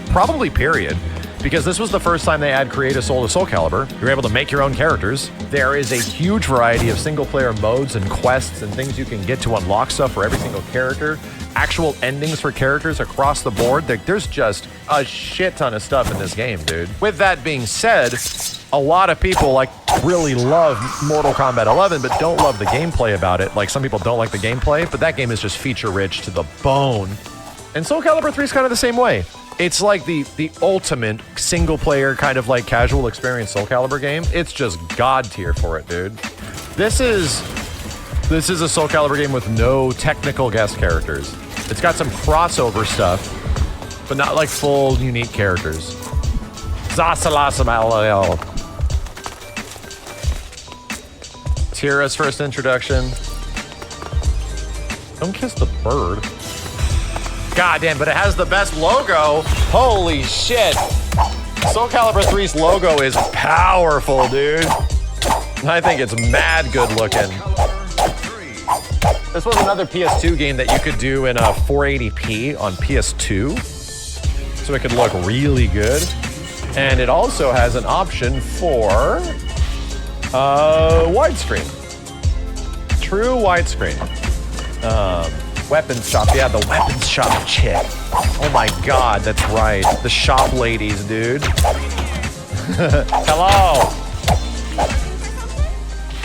Probably period. Because this was the first time they had Create a Soul to Soul Calibur. You're able to make your own characters. There is a huge variety of single player modes and quests and things you can get to unlock stuff for every single character. Actual endings for characters across the board. There's just a shit ton of stuff in this game, dude. With that being said, a lot of people like really love Mortal Kombat 11, but don't love the gameplay about it. Like some people don't like the gameplay, but that game is just feature rich to the bone. And Soul Calibur 3 is kind of the same way. It's like the ultimate single player kind of like casual experience Soul Calibur game. It's just god tier for it, dude. This is a Soul Calibur game with no technical guest characters. It's got some crossover stuff, but not like full unique characters. Zasalasamalal. Tira's first introduction. Don't kiss the bird. God damn, but it has the best logo. Holy shit. Soul Calibur 3's logo is powerful, dude. I think it's mad good looking. This was another PS2 game that you could do in a 480p on PS2. So it could look really good. And it also has an option for widescreen. True widescreen. Weapons shop. Yeah, the weapons shop chick. Oh my god, that's right. The shop ladies, dude. Hello.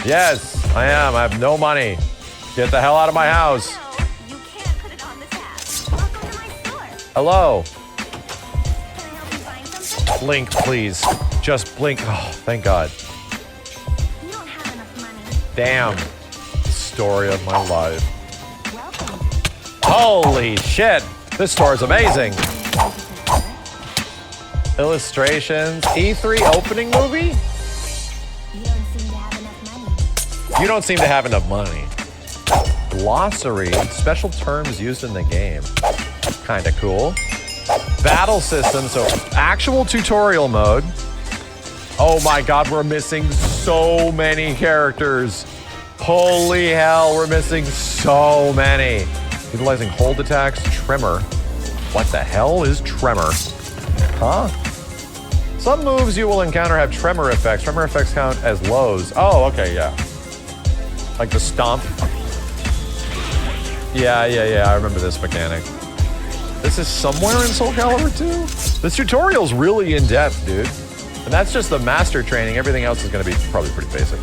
Yes, I am. I have no money. Get the hell out of my house. Hello. Blink, please. Just blink. Oh, thank God. Damn. Story of my life. Holy shit. This store is amazing. Illustrations. E3 opening movie? You don't seem to have enough money. Glossary. Special terms used in the game. Kinda cool. Battle system, so actual tutorial mode. Oh my god, we're missing so many characters. Holy hell, we're missing so many. Utilizing hold attacks, tremor. What the hell is tremor? Huh? Some moves you will encounter have tremor effects. Tremor effects count as lows. Oh, okay, yeah. Like the stomp. Yeah, I remember this mechanic. This is somewhere in Soul Calibur 2? This tutorial's really in-depth, dude. And that's just the master training. Everything else is gonna be probably pretty basic.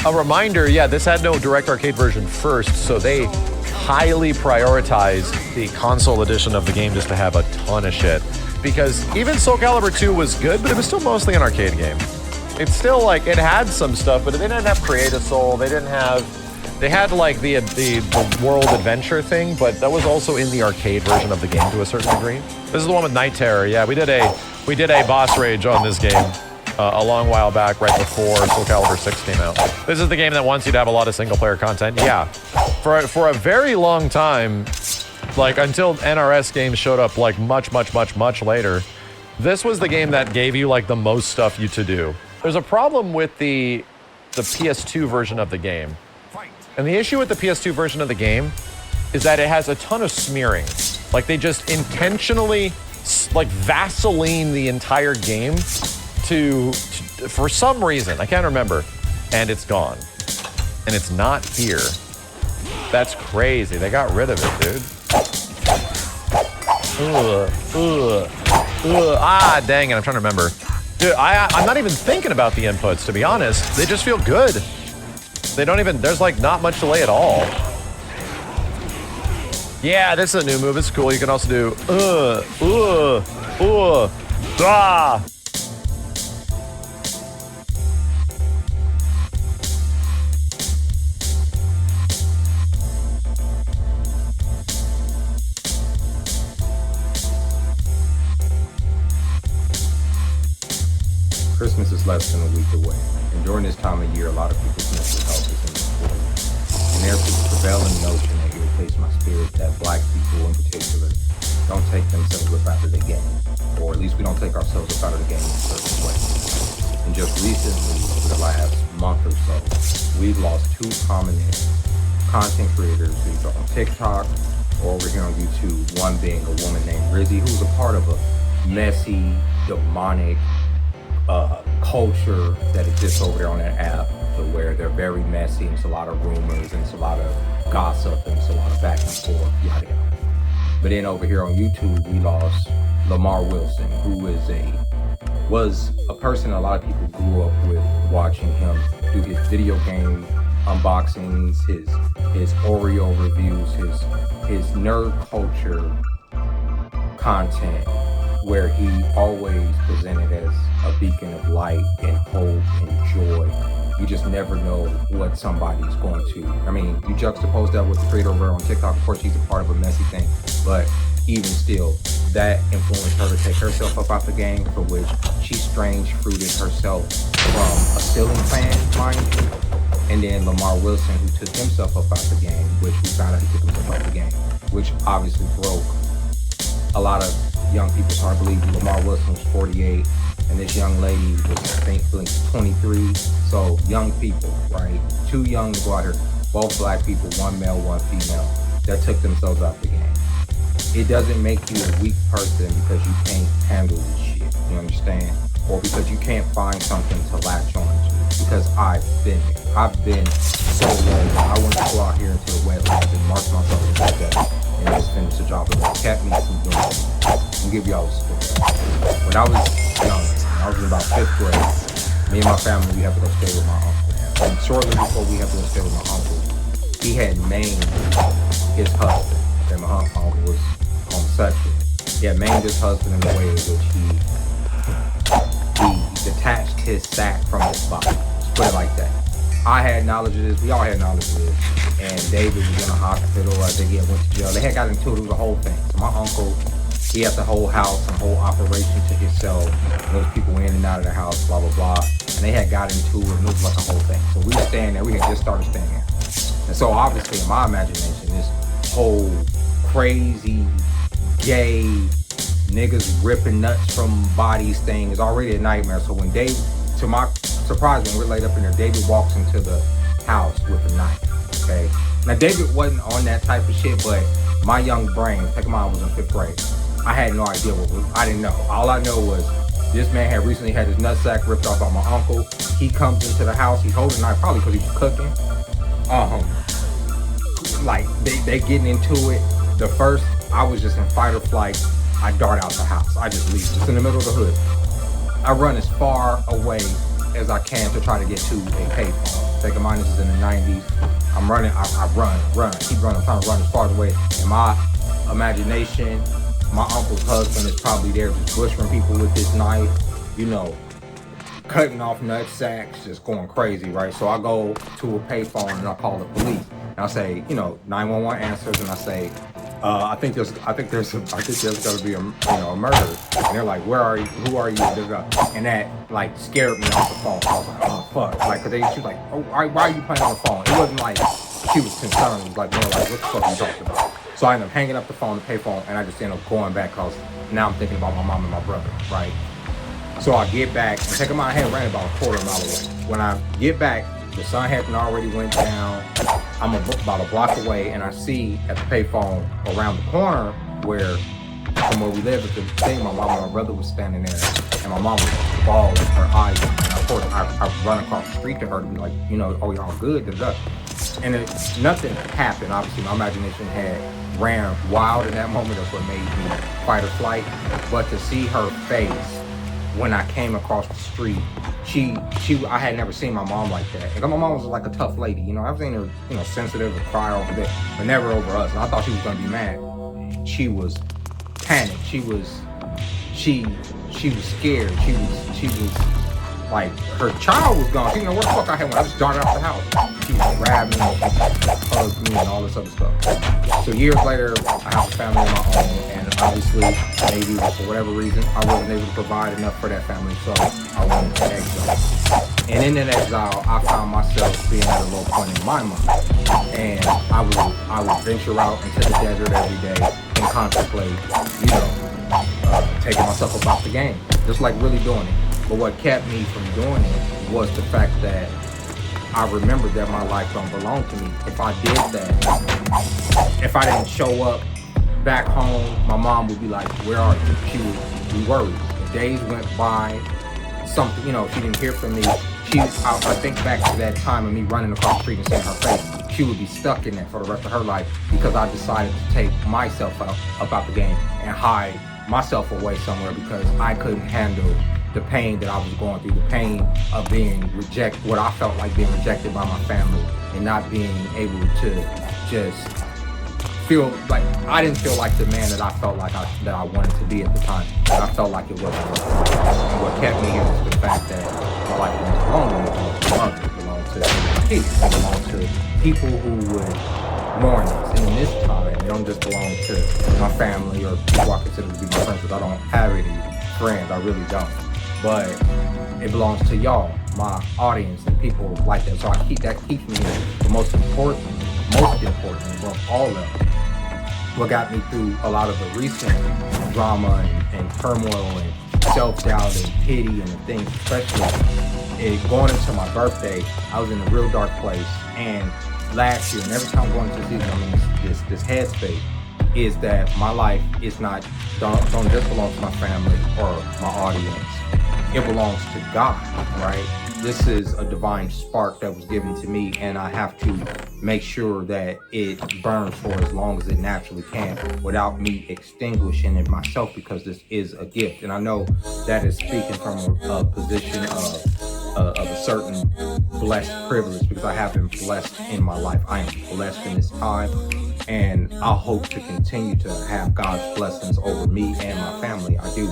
A reminder, yeah, this had no direct arcade version first, so they highly prioritized the console edition of the game just to have a ton of shit. Because even Soul Calibur 2 was good, but it was still mostly an arcade game. It's still like, it had some stuff, but they didn't have Create a Soul, they had like the world adventure thing, but that was also in the arcade version of the game to a certain degree. This is the one with Night Terror. Yeah, we did a boss rage on this game a long while back, right before Soul Calibur 6 came out. This is the game that wants you to have a lot of single player content. Yeah, for a very long time, Like, until NRS games showed up, like, much later, this was the game that gave you, like, the most stuff to do. There's a problem with the PS2 version of the game. And the issue with the PS2 version of the game is that it has a ton of smearing. Like, they just intentionally, like, Vaseline the entire game to for some reason, I can't remember, and it's gone. And it's not here. That's crazy. They got rid of it, dude. Ah, dang it. I'm trying to remember. Dude, I'm not even thinking about the inputs, to be honest. They just feel good. They don't even, there's like not much delay at all. Yeah, this is a new move. It's cool. You can also do, ah. Christmas is less than a week away, and during this time of year, a lot of people's mental health is in the floor. And there's this prevailing notion that irritates my spirit that black people in particular don't take themselves up out of the game, or at least we don't take ourselves up out of the game in a certain way. And just recently, over the last month or so, we've lost two prominent content creators, either on TikTok or over here on YouTube, one being a woman named Rizzy, who's a part of a messy, demonic, culture that exists over there on that app, to where they're very messy, and it's a lot of rumors, and it's a lot of gossip, and it's a lot of back and forth, yada yada. But then over here on YouTube, we lost Lamar Wilson, who was a person a lot of people grew up with, watching him do his video game unboxings, his Oreo reviews, his nerd culture content, where he always presented as a beacon of light and hope and joy. You just never know what somebody's going to. I mean, you juxtapose that with the creator over on TikTok. Of course, she's a part of a messy thing, but even still, that influenced her to take herself up out the game, for which she strange fruited herself from a ceiling fan, mind you. And then Lamar Wilson, who took himself up out the game, which we found out he took himself out the game, which obviously broke a lot of young people's heart. I believe Lamar Wilson was 48, and this young lady was, I think, 23. So young people, right? Too young to go out here. Both black people, one male, one female, that took themselves out the game. It doesn't make you a weak person because you can't handle this shit. You understand? Or because you can't find something to latch on to. Because I've been here. I've been so low. I want to go out here into the wetlands and mark myself to death and just finish the job. But it kept me from doing it. I'll give y'all a story. When I was young, I was in about 5th grade. Me and my family, we had to go stay with my uncle. And shortly before we had to go stay with my uncle, he had maimed his husband. And my uncle was homosexual. He had maimed his husband in the way in which he detached his sack from his body. Just put it like that. I had knowledge of this. We all had knowledge of this. And David was in a hospital. I think he had went to jail. They had got into it. It was a whole thing. So my uncle, he had the whole house and whole operation to himself. Those people in and out of the house, blah, blah, blah. And they had got into it, and it was like a whole thing. So we were staying there. We had just started staying there. And so obviously in my imagination, this whole crazy, gay, niggas ripping nuts from bodies thing is already a nightmare. So when Dave, to my surprise, when we're laid up in there, David walks into the house with a knife, okay? Now David wasn't on that type of shit, but my young brain, take mine was in 5th grade. I had no idea I didn't know. All I know was this man had recently had his nutsack ripped off by my uncle. He comes into the house, he holds a knife, probably because he was cooking. Like they getting into it. The first, I was just in fight or flight. I dart out the house. I just leave. It's in the middle of the hood. I run as far away as I can to try to get to a payphone. Take a mind, this is in the 90s. I'm running, I run, keep running. I'm trying to run as far away. In my imagination, my uncle's husband is probably there just butchering people with this knife, you know, cutting off nut sacks, just going crazy, right? So I go to a payphone and I call the police. And I say, 911 answers, and I say, I think there's gonna be a murder. And they're like, where are you? Who are you? And that like scared me off the phone. I was like, oh fuck. Like, cause she was like, oh, why are you playing on the phone? It wasn't like she was concerned. It was like more like, what the fuck are you talking about? So I end up hanging up the payphone, and I just end up going back because now I'm thinking about my mom and my brother, right? So I get back, and take my hand ran about a quarter mile away. When I get back, the sun hadn't already went down. I'm about a block away, and I see at the payphone around the corner from where we live at the thing, my mom and my brother was standing there, and my mom was bawling her eyes. And of course, I run across the street to her to be like, you know, oh, y'all good, and nothing happened. Obviously, my imagination had ran wild in that moment. That's what made me fight or flight. But to see her face when I came across the street, I had never seen my mom like that. And my mom was like a tough lady, you know. I've seen her, you know, sensitive or cry over that, but never over us. And I thought she was gonna be mad. She was panicked. She was scared. She was like, her child was gone. She didn't know where the fuck I had went. I just darted out the house. She was grabbing me, hugged me, and all this other stuff. So years later, I have a family of my own, and obviously, maybe for whatever reason, I wasn't able to provide enough for that family, so I went into exile. And in that exile, I found myself being at a low point in my mind, and I would venture out into the desert every day and contemplate, you know, taking myself about the game, just like really doing it. But what kept me from doing it was the fact that I remembered that my life don't belong to me. If I did that, if I didn't show up back home, my mom would be like, where are you? She would be worried. The days went by, something, you know, she didn't hear from me. I think back to that time of me running across the street and seeing her face. She would be stuck in that for the rest of her life because I decided to take myself out about the game and hide myself away somewhere because I couldn't handle the pain that I was going through, the pain of being rejected, what I felt like being rejected by my family and not being able to just feel like, I didn't feel like the man that I felt like that I wanted to be at the time. I felt like it wasn't worth it. And what kept me here was the fact that my life didn't belong to me. It belonged to people. It belonged to people who would mourn us. And in this time, it don't just belong to my family or people I consider to be my friends, because I don't have any friends. I really don't. But it belongs to y'all, my audience, and people like that. So that keeps me here. The most important above all of them, what got me through a lot of the recent drama and turmoil and self-doubt and pity and the things, especially going into my birthday, I was in a real dark place. And last year, and every time I'm going into the season, I'm in this headspace, is that my life is don't just belong to my family or my audience. It belongs to God, right? This is a divine spark that was given to me, and I have to make sure that it burns for as long as it naturally can without me extinguishing it myself, because this is a gift. And I know that is speaking from a position of a certain blessed privilege, because I have been blessed in my life. I am blessed in this time, and I hope to continue to have God's blessings over me and my family. I do.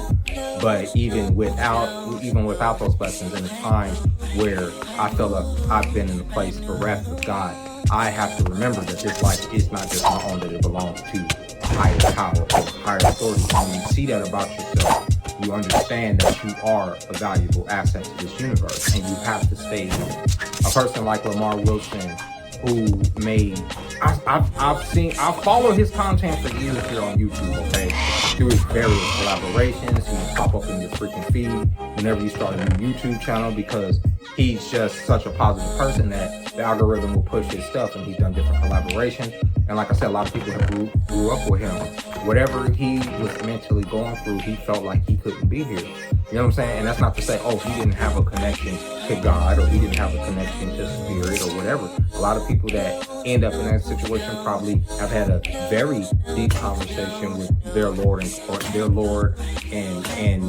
But even without those blessings, in a time where I feel like I've been in a place bereft of God, I have to remember that this life is not just my own, that it belongs to higher power or higher authority. When you see that about yourself, you understand that you are a valuable asset to this universe, and you have to stay here. A person like Lamar Wilson, who made, I've followed his content for years here on YouTube, okay? Through his various collaborations, he pop up in your freaking feed whenever you start a new YouTube channel, because he's just such a positive person that the algorithm will push his stuff, and he's done different collaborations. And like I said, a lot of people have grew up with him. Whatever he was mentally going through, he felt like he couldn't be here. You know what I'm saying? And that's not to say, oh, he didn't have a connection to God, or he didn't have a connection to spirit or whatever. A lot of people that end up in that situation probably have had a very deep conversation with their Lord and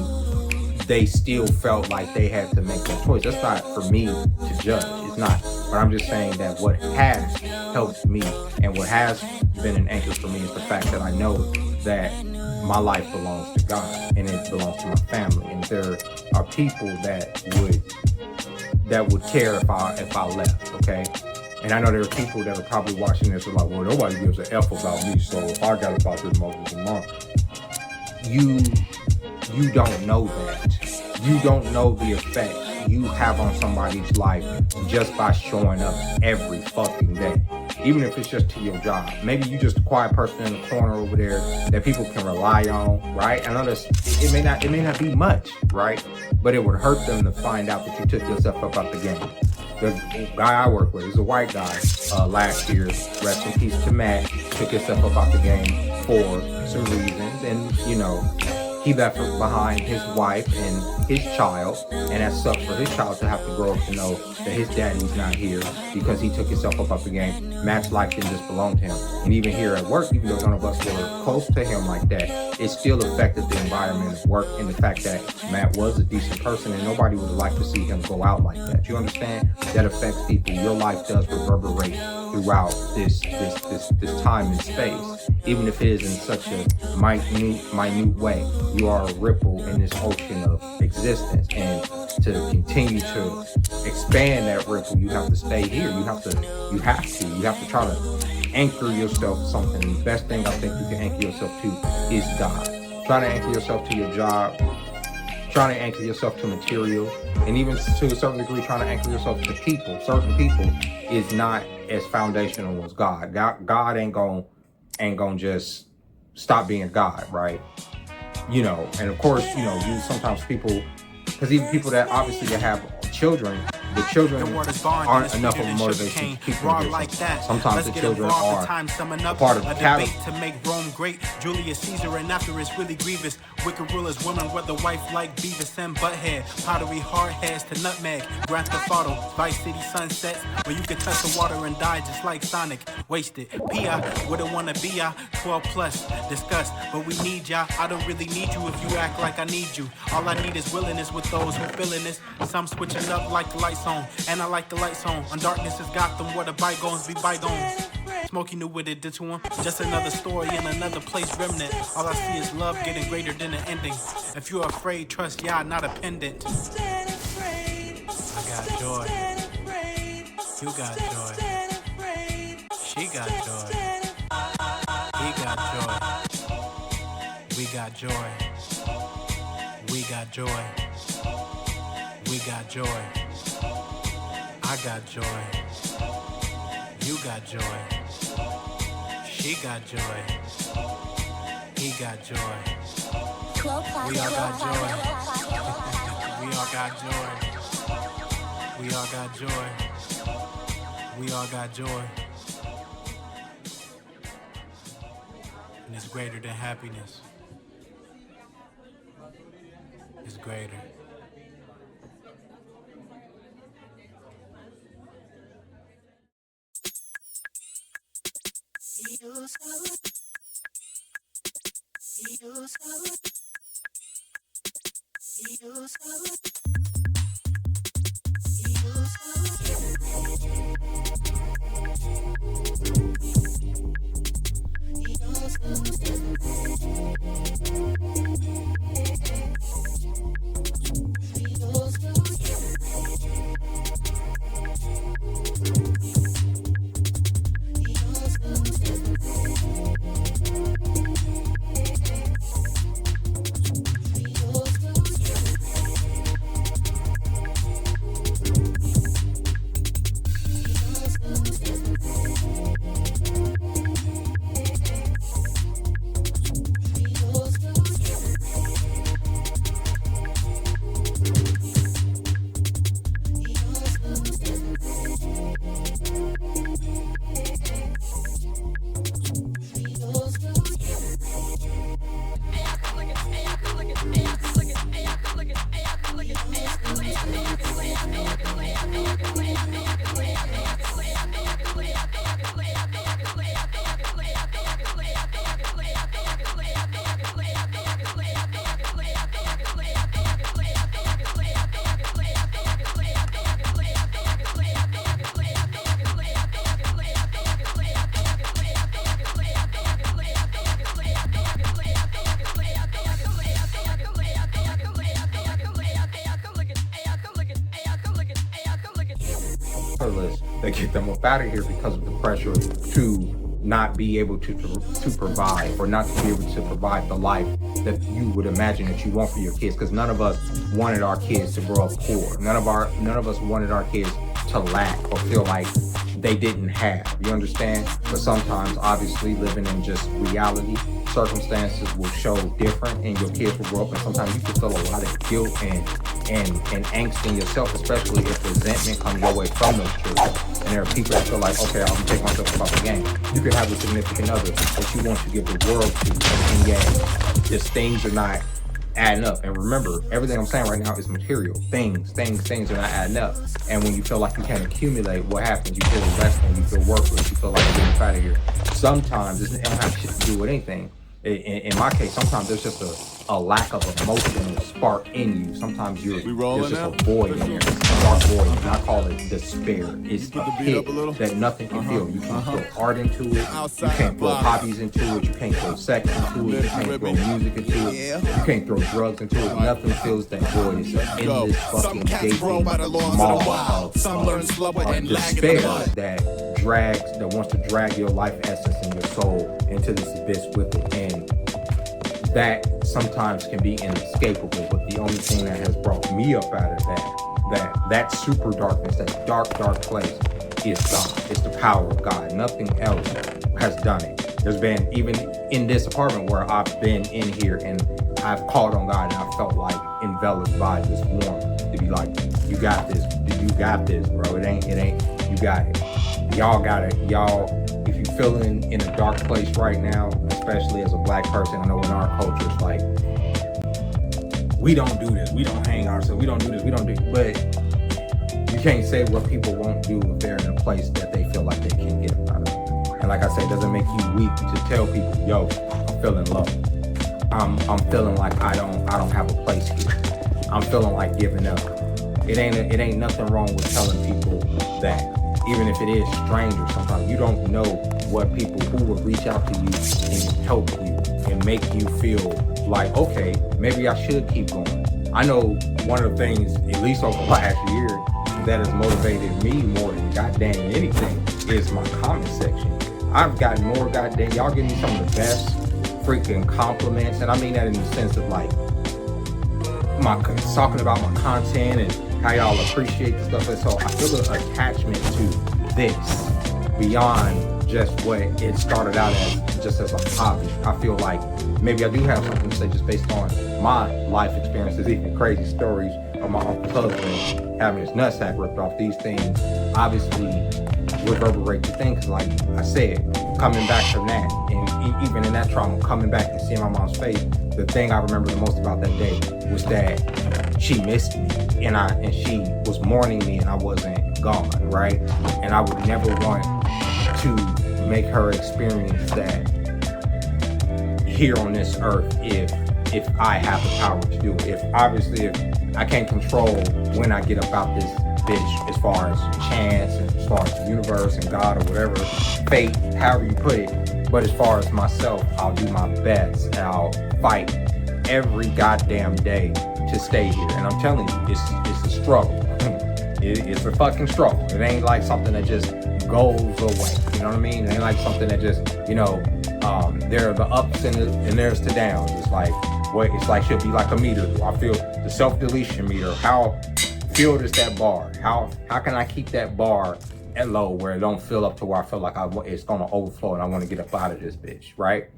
they still felt like they had to make that choice. That's not for me to judge. It's not. But I'm just saying that what has helped me and what has been an anchor for me is the fact that I know that my life belongs to God, and it belongs to my family. And there are people that would care if I left, okay? And I know there are people that are probably watching this and like, well, nobody gives a F about me, so if I got about this month, you don't know that. You don't know the effect you have on somebody's life just by showing up every fucking day. even if it's just to your job. Maybe you just a quiet person in the corner over there that people can rely on, right? I know it may not be much, right? But it would hurt them to find out that you took yourself up out the game. The guy I work with is a white guy. Last year, rest in peace to Matt, took himself up out the game for some reasons, and you know, he left behind his wife and his child, and that sucks for his child to have to grow up to know that his daddy's not here because he took himself up the game. Matt's life didn't just belong to him. And even here at work, even though none of us were close to him like that, it still affected the environment of work and the fact that Matt was a decent person and nobody would like to see him go out like that. You understand? That affects people. Your life does reverberate throughout this time and space. Even if it is in such a minute way, you are a ripple in this ocean of existence. And to continue to expand that ripple, you have to stay here. You have to try to anchor yourself to something. The best thing I think you can anchor yourself to is God. Trying to anchor yourself to your job, trying to anchor yourself to material, and even to a certain degree trying to anchor yourself to people. Certain people is not as foundational as God. God ain't gonna just stop being God, right? You know, and of course, you know, you sometimes people, because even people that obviously that have children, the children aren't enough of a motivation to keep them here. Sometimes the children are a part of the cattle. To make Rome great, Julius Caesar, and after it's really grievous. Wicked rulers, women, whether wife like Beavis and Butthead, pottery, hard heads to nutmeg, Grand Theft Auto, Vice City sunsets, where you can touch the water and die just like Sonic. Wasted. P.I. wouldn't wanna be ya. 12 plus, discuss, but we need ya. I don't really need you if you act like I need you. All I need is willingness with those who feeling this. Some switching up like the lights on, and I like the lights on. And darkness is Gotham, where the bygones be bygones. Smokey knew what it did to him. Just another story in another place remnant. All I see is love getting greater than the ending. If you're afraid, trust Yah, not a pendant. I got joy. You got joy. She got joy. He got joy. We got joy. We got joy. We got joy. I got joy. You got joy. She got joy. He got joy. We all got joy. We all got joy. We all got joy. We all got joy. And it's greater than happiness. It's greater. They get them up out of here because of the pressure to not be able to provide, or not to be able to provide the life that you would imagine that you want for your kids. Because none of us wanted our kids to grow up poor. None of us wanted our kids to lack or feel like they didn't have. You understand? But sometimes, obviously, living in just reality, circumstances will show different, and your kids will grow up, and sometimes you can feel a lot of guilt and angst in yourself, especially if resentment comes your way from those children. And there are people that feel like, okay, I'm gonna take myself about the game. You can have a significant other that you want to give the world to, and yet just things are not adding up. And remember, everything I'm saying right now is material. Things are not adding up. And when you feel like you can't accumulate, what happens? You feel less than, you feel worthless, you feel like you're getting out of here. Sometimes it don't have shit to do with anything. In my case, sometimes there's just a lack of emotional spark in you. Sometimes there's just a void in there, a dark void, and I call it despair. It's a pit that nothing can fill. You can't throw art into it, you can't throw hobbies into it, you can't throw sex into it, you can't throw music into it, you can't throw drugs into it. Nothing fills that void. It's an endless fucking gaping maw of despair that wants to drag your life essence and your soul into this abyss with it. And that sometimes can be inescapable, but the only thing that has brought me up out of that super darkness, that dark place, is God. It's the power of God. Nothing else has done it. There's been, even in this apartment where I've been in here, and I've called on God, and I felt like enveloped by this warmth to be like, you got this, bro. It ain't, you got it. Y'all got it. Y'all, if you're feeling in a dark place right now, especially as a black person, I know in our culture, it's like, we don't do this, we don't hang ourselves, we don't do this, we don't do, but you can't say what people won't do if they're in a place that they feel like they can't get out of. And like I say, it doesn't make you weak to tell people, yo, I'm feeling low. I'm feeling like I don't have a place here. I'm feeling like giving up. It ain't nothing wrong with telling people that. Even if it is strangers, sometimes you don't know what people who will reach out to you and help you and make you feel like, okay, maybe I should keep going. I know one of the things, at least over the last year, that has motivated me more than goddamn anything is my comment section. I've gotten more goddamn, y'all give me some of the best freaking compliments, and I mean that in the sense of like, talking about my content and how y'all appreciate the stuff. And so I feel an attachment to this beyond just what it started out as, just as a hobby. I feel like maybe I do have something to say just based on my life experiences, even crazy stories of my uncle's husband having his nutsack ripped off. These things obviously reverberate the thing, because like I said, coming back from that, and even in that trauma, coming back and seeing my mom's face, the thing I remember the most about that day was that she missed me, and she was mourning me, and I wasn't gone, right? And I would never want to make her experience that here on this earth if I have the power to do it. If I can't control when I get up out this bitch, as far as chance and as far as the universe and God or whatever, fate, however you put it. But as far as myself, I'll do my best and I'll fight every goddamn day to stay here. And I'm telling you, it's a struggle. It's a fucking struggle. It ain't like something that just goes away. You know what I mean? It ain't like something that just, there are the ups and there's the downs. It's like should be like a meter. I feel the self-deletion meter. How filled is that bar? How can I keep that bar at low where it don't fill up to where I feel like it's gonna overflow and I want to get up out of this bitch, right?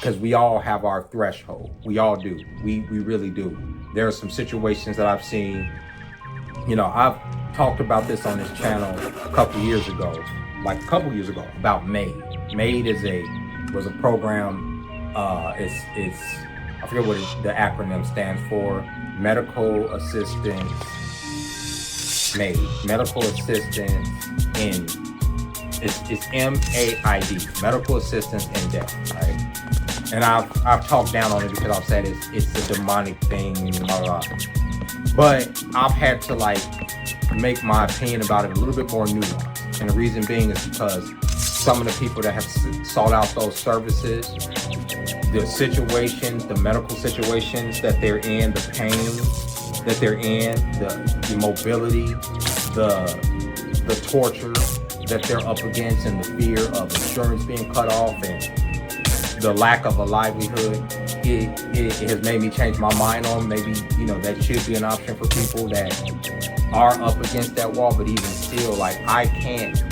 Because we all have our threshold. We all do. We really do. There are some situations that I've seen. I've talked about this on this channel a couple years ago, about MAID. MAID was a program. It's I forget what the acronym stands for. Medical assistance. MAID. Medical assistance in. It's MAID. Medical assistance in death. Right? And I've talked down on it because I've said it's a demonic thing. Blah, blah, blah. But I've had to make my opinion about it a little bit more nuanced. And the reason being is because some of the people that have sought out those services, the situations, the medical situations that they're in, the pain that they're in, the immobility, the torture that they're up against, and the fear of insurance being cut off, and the lack of a livelihood, it has made me change my mind on maybe, that should be an option for people that are up against that wall. But even still, I can't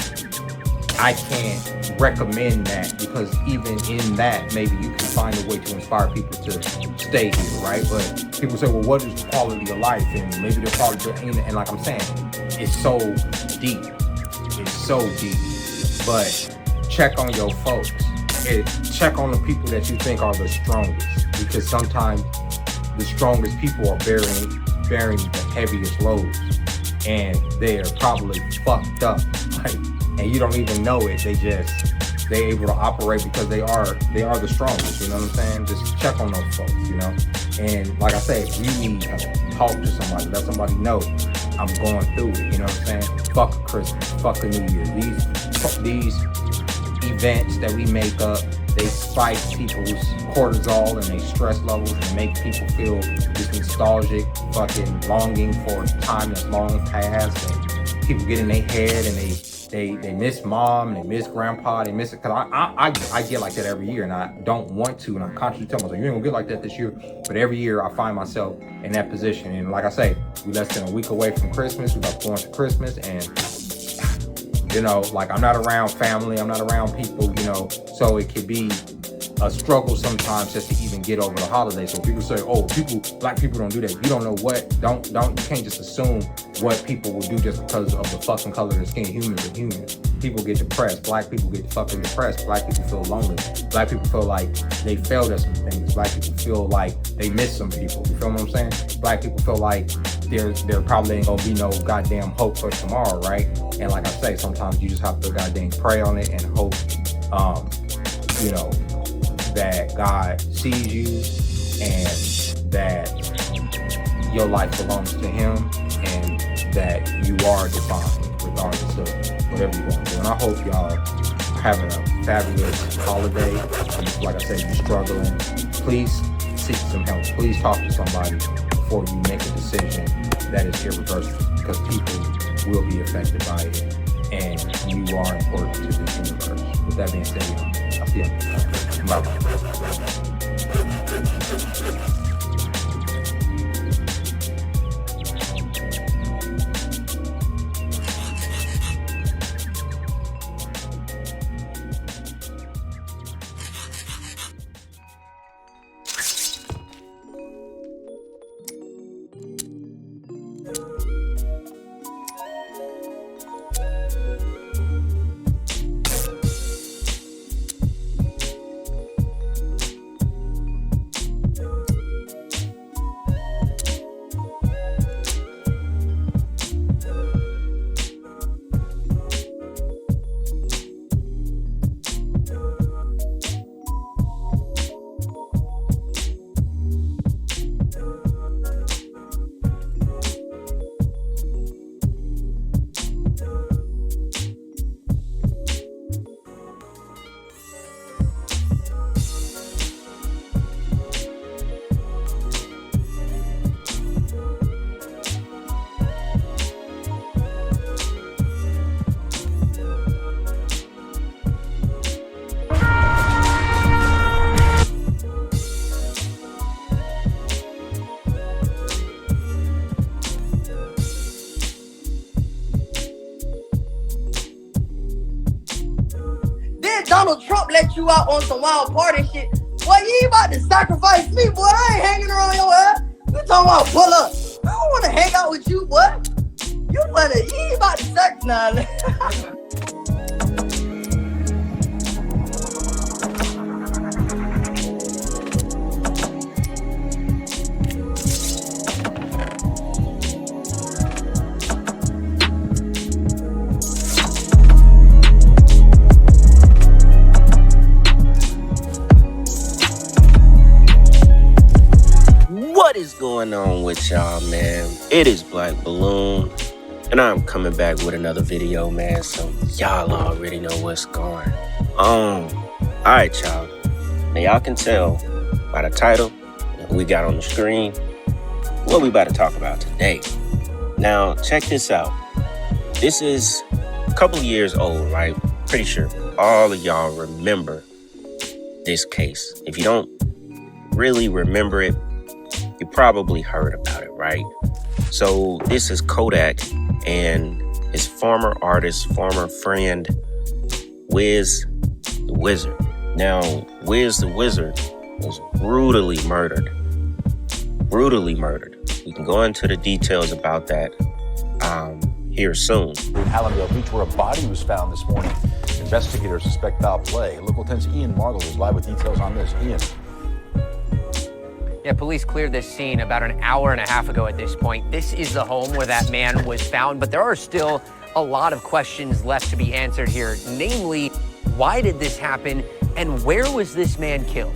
I can't recommend that, because even in that, maybe you can find a way to inspire people to stay here, right? But people say, well, what is the quality of life? And maybe the quality of, and like I'm saying, it's so deep. It's so deep. But check on your folks. Check on the people that you think are the strongest, because sometimes the strongest people are bearing the heaviest loads, and they're probably fucked up, like, and you don't even know it. They're able to operate because they are the strongest. You know what I'm saying? Just check on those folks, you know. And like I say, if you need help, talk to somebody, let somebody know I'm going through it. You know what I'm saying? Fuck a Christmas, fuck a New Year. These events that we make up, they spike people's cortisol and they stress levels and make people feel this nostalgic fucking longing for time that's long past, and people get in their head and they miss mom, they miss grandpa, they miss it. Cause I get like that every year, and I don't want to, and I constantly tell myself, you ain't gonna get like that this year. But every year I find myself in that position. And like I say, we less than a week away from Christmas. We're about to go into Christmas, and you know, like, I'm not around family, I'm not around people, you know, so it could be a struggle sometimes just to even get over the holiday. So people say, oh, black people don't do that. You don't know what, you can't just assume what people will do just because of the fucking color of their skin. Humans are humans. People get depressed. Black people get fucking depressed. Black people feel lonely. Black people feel like they failed at some things. Black people feel like they missed some people. You feel what I'm saying? Black people feel like there probably ain't gonna be no goddamn hope for tomorrow, right? And like I say, sometimes you just have to goddamn pray on it and hope, you know, that God sees you and that your life belongs to Him and that you are divine regardless of whatever you're going through. And I hope y'all are having a fabulous holiday. And like I said, you're struggling, please seek some help. Please talk to somebody before you make a decision that is irreversible, because people will be affected by it, and you are important to this universe. With that being said, I'll see you. Bye-bye. Donald Trump let you out on some wild party shit. Boy, you ain't about to sacrifice me, boy. I ain't hanging around your ass. You talking about pull up. I don't want to hang out with you, boy. You ain't about to sacrifice now. What is going on with y'all, man? It is Black Balloon, and I'm coming back with another video, man, so y'all already know what's going on. Alright, y'all. Now, y'all can tell by the title that we got on the screen what we about to talk about today. Now, check this out. This is a couple of years old, right? Pretty sure all of y'all remember this case. If you don't really remember it, you probably heard about it, right? So this is Kodak and his former artist, former friend, Wiz the Wizard. Now, Wiz the Wizard was brutally murdered. Brutally murdered. We can go into the details about that here soon. In Hallandale Beach, where a body was found this morning, investigators suspect foul play. Local 10's Ian Margle is live with details on this. Ian. Yeah, police cleared this scene about an hour and a half ago at this point. This is the home where that man was found, but there are still a lot of questions left to be answered here. Namely, why did this happen and where was this man killed?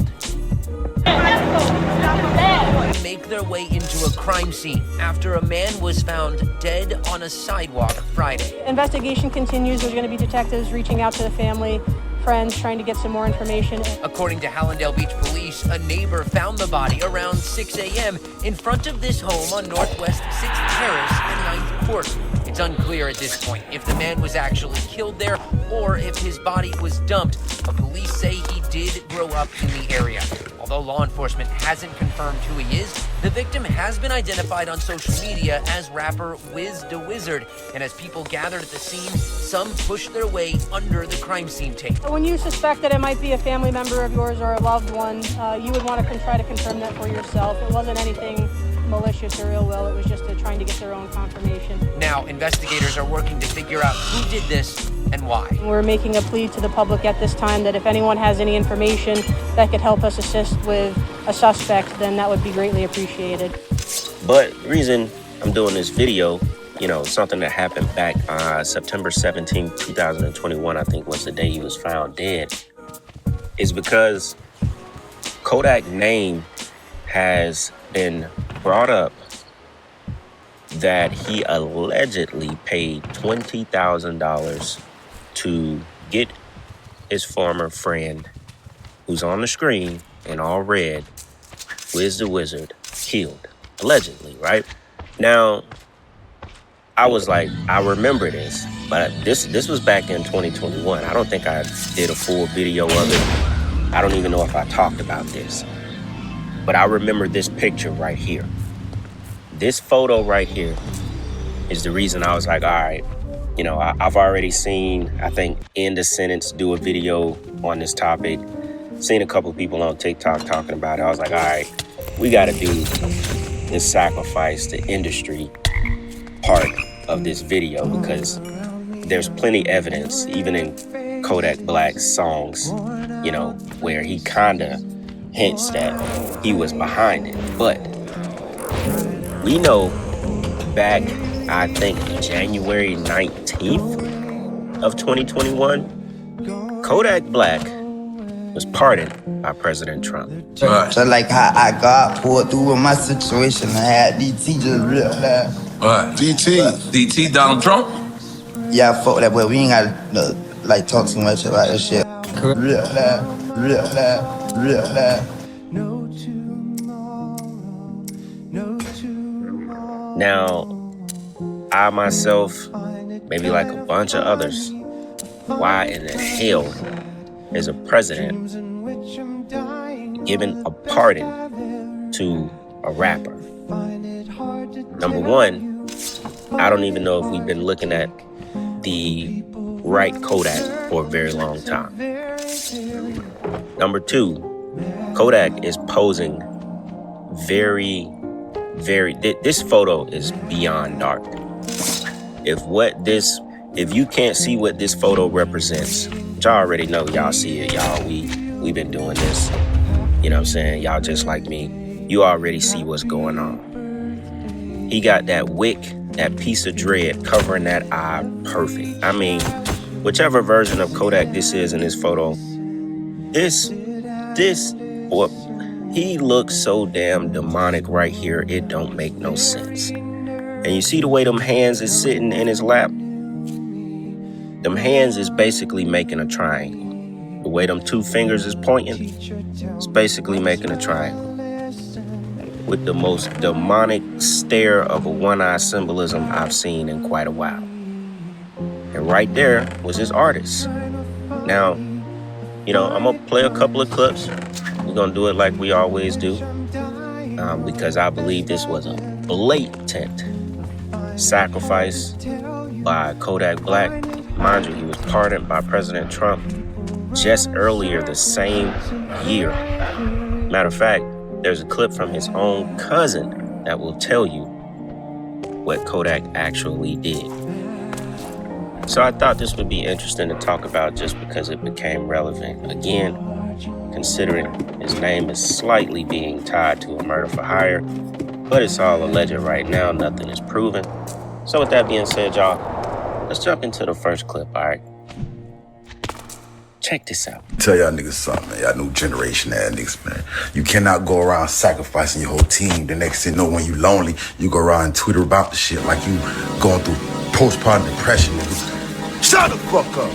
Make their way into a crime scene after a man was found dead on a sidewalk Friday. Investigation continues. There's going to be detectives reaching out to the family, friends, trying to get some more information. According to Hallandale Beach Police, a neighbor found the body around 6 a.m. in front of this home on Northwest 6th Terrace and 9th Court. It's unclear at this point if the man was actually killed there or if his body was dumped, but police say he did grow up in the area. Although law enforcement hasn't confirmed who he is, the victim has been identified on social media as rapper Wiz the Wizard. And as people gathered at the scene, some pushed their way under the crime scene tape. When you suspect that it might be a family member of yours or a loved one, you would want to try to confirm that for yourself. It wasn't anything malicious or ill will. It was just trying to get their own confirmation. Now, investigators are working to figure out who did this and why. We're making a plea to the public at this time that if anyone has any information that could help us assist with a suspect, then that would be greatly appreciated. But the reason I'm doing this video, you know, something that happened back September 17, 2021, I think was the day he was found dead, is because Kodak name has been brought up that he allegedly paid $20,000 to get his former friend, who's on the screen in all red, Wiz the Wizard, killed. Allegedly, right? Now, I was like, I remember this, but this was back in 2021. I don't think I did a full video of it. I don't even know if I talked about this. But I remember this picture right here. This photo right here is the reason I was like, all right, you know, I've already seen, I think, End the Sentence do a video on this topic. Seen a couple of people on TikTok talking about it. I was like, all right, we got to do this sacrifice to industry part of this video because there's plenty evidence, even in Kodak Black's songs, you know, where he kind of hints that he was behind it. But we know back, I think, January 19th of 2021, Kodak Black was pardoned by President Trump. So like how I got pulled through with my situation, I had DT just real loud. What? DT, Donald Trump? Yeah, fuck that, but we ain't gotta like talk too much about that shit. Real loud, real loud, real loud. Now, I myself, maybe like a bunch of others, why in the hell is a president giving a pardon to a rapper? Number one, I don't even know if we've been looking at the right Kodak for a very long time. Number two, Kodak is posing this photo is beyond dark. If you can't see what this photo represents, which I already know y'all see it, y'all, we've been doing this, you know what I'm saying? Y'all just like me, you already see what's going on. He got that wick, that piece of dread covering that eye perfect. I mean, whichever version of Kodak this is in this photo, he looks so damn demonic right here, it don't make no sense. And you see the way them hands is sitting in his lap? Them hands is basically making a triangle. The way them two fingers is pointing, it's basically making a triangle. With the most demonic stare of a one-eye symbolism I've seen in quite a while. And right there was his artist. Now, you know, I'm gonna play a couple of clips. We're gonna do it like we always do, because I believe this was a blatant sacrifice by Kodak Black Mind you, he was pardoned by President Trump just earlier the same year. Matter of fact, there's a clip from his own cousin that will tell you what Kodak actually did. So I thought this would be interesting to talk about just because it became relevant. Again, considering his name is slightly being tied to a murder for hire, but it's all alleged right now, nothing is proven. So with that being said, y'all, let's jump into the first clip, all right? Check this out. Tell y'all niggas something, man. Y'all new generation ass niggas, man. You cannot go around sacrificing your whole team. The next thing you know, when you lonely, you go around and Twitter about the shit like you going through postpartum depression, nigga. Shut the fuck up.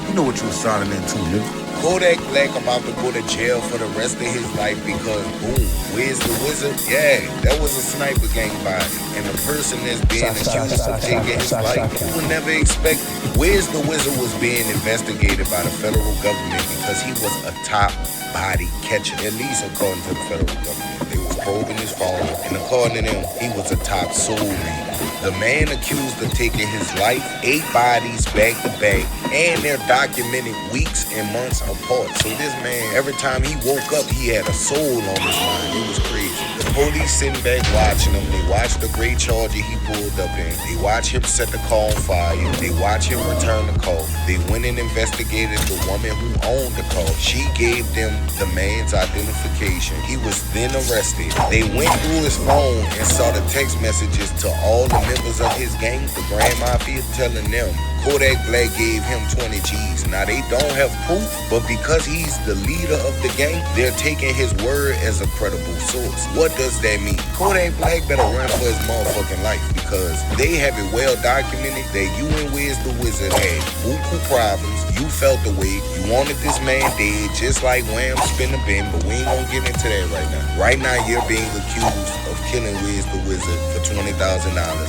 You know what you was signing into, nigga. Kodak Black about to go to jail for the rest of his life because, boom, Wiz the Wizard, yeah, that was a sniper gang body. And the person that's being accused of taking his life, you would never expect it. Wiz the Wizard was being investigated by the federal government because he was a top body catcher, at least according to the federal government. They was probing his phone, and according to them, he was a top soul reader. The man accused of taking his life, 8 bodies back to back, and they're documented weeks and months apart. So this man, every time he woke up, he had a soul on his mind. It was crazy. The police sitting back watching him. They watched the great charger he pulled up in. They watched him set the car on fire. They watched him return the call. They went and investigated the woman who owned the car. She gave them the man's identification. He was then arrested. They went through his phone and saw the text messages to all the members of his gang, the Grand Mafia, telling them Kodak Black gave him 20 G's. Now they don't have proof, but because he's the leader of the gang, they're taking his word as a credible source. What does that mean? Kodak Black better run for his motherfucking life because they have it well documented that you and Wiz the Wizard had buku problems. You felt the way. You wanted this man dead, just like Wham spin the bin, but we ain't gonna get into that right now. Right now, you're being accused of killing Wiz the Wizard for $20,000,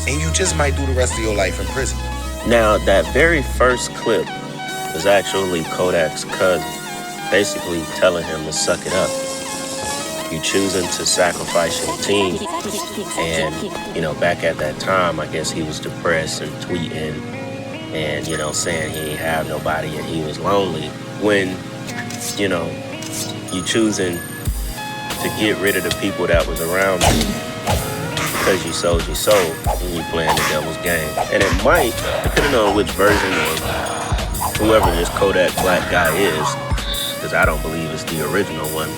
and you just might do the rest of your life in prison. Now, that very first clip was actually Kodak's cousin, basically telling him to suck it up. You choosing to sacrifice your team. And, you know, back at that time, I guess he was depressed and tweeting and, you know, saying he ain't have nobody and he was lonely. When, you know, you choosing to get rid of the people that was around you because you sold your soul and you playing the devil's game. And it might, depending on which version of whoever this Kodak Black guy is, because I don't believe it's the original one,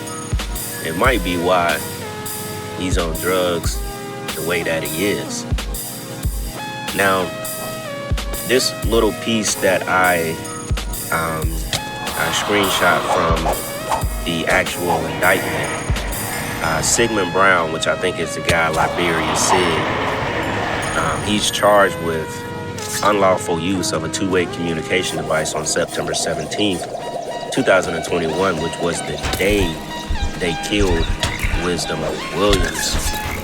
it might be why he's on drugs the way that he is. Now, this little piece that I screenshot from the actual indictment, Sigmund Brown, which I think is the guy Liberia Sig, he's charged with unlawful use of a two-way communication device on September 17th, 2021, which was the day they killed Wisdom Williams,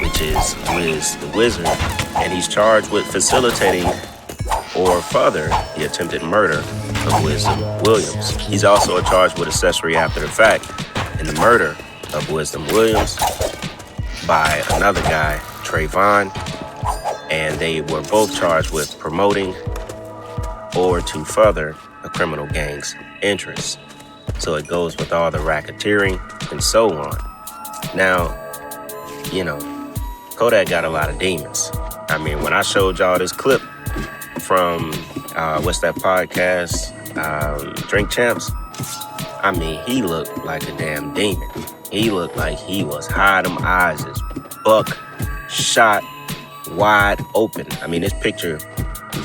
which is Wiz the Wizard, and he's charged with facilitating or further the attempted murder of Wisdom Williams. He's also charged with accessory after the fact in the murder of Wisdom Williams by another guy, Trayvon, and they were both charged with promoting or to further a criminal gang's interests. So it goes with all the racketeering and so on. Now, you know, Kodak got a lot of demons. I mean, when I showed y'all this clip from, what's that podcast, Drink Champs, I mean, he looked like a damn demon. He looked like he was high, them eyes is buck, shot, wide open. I mean, this picture,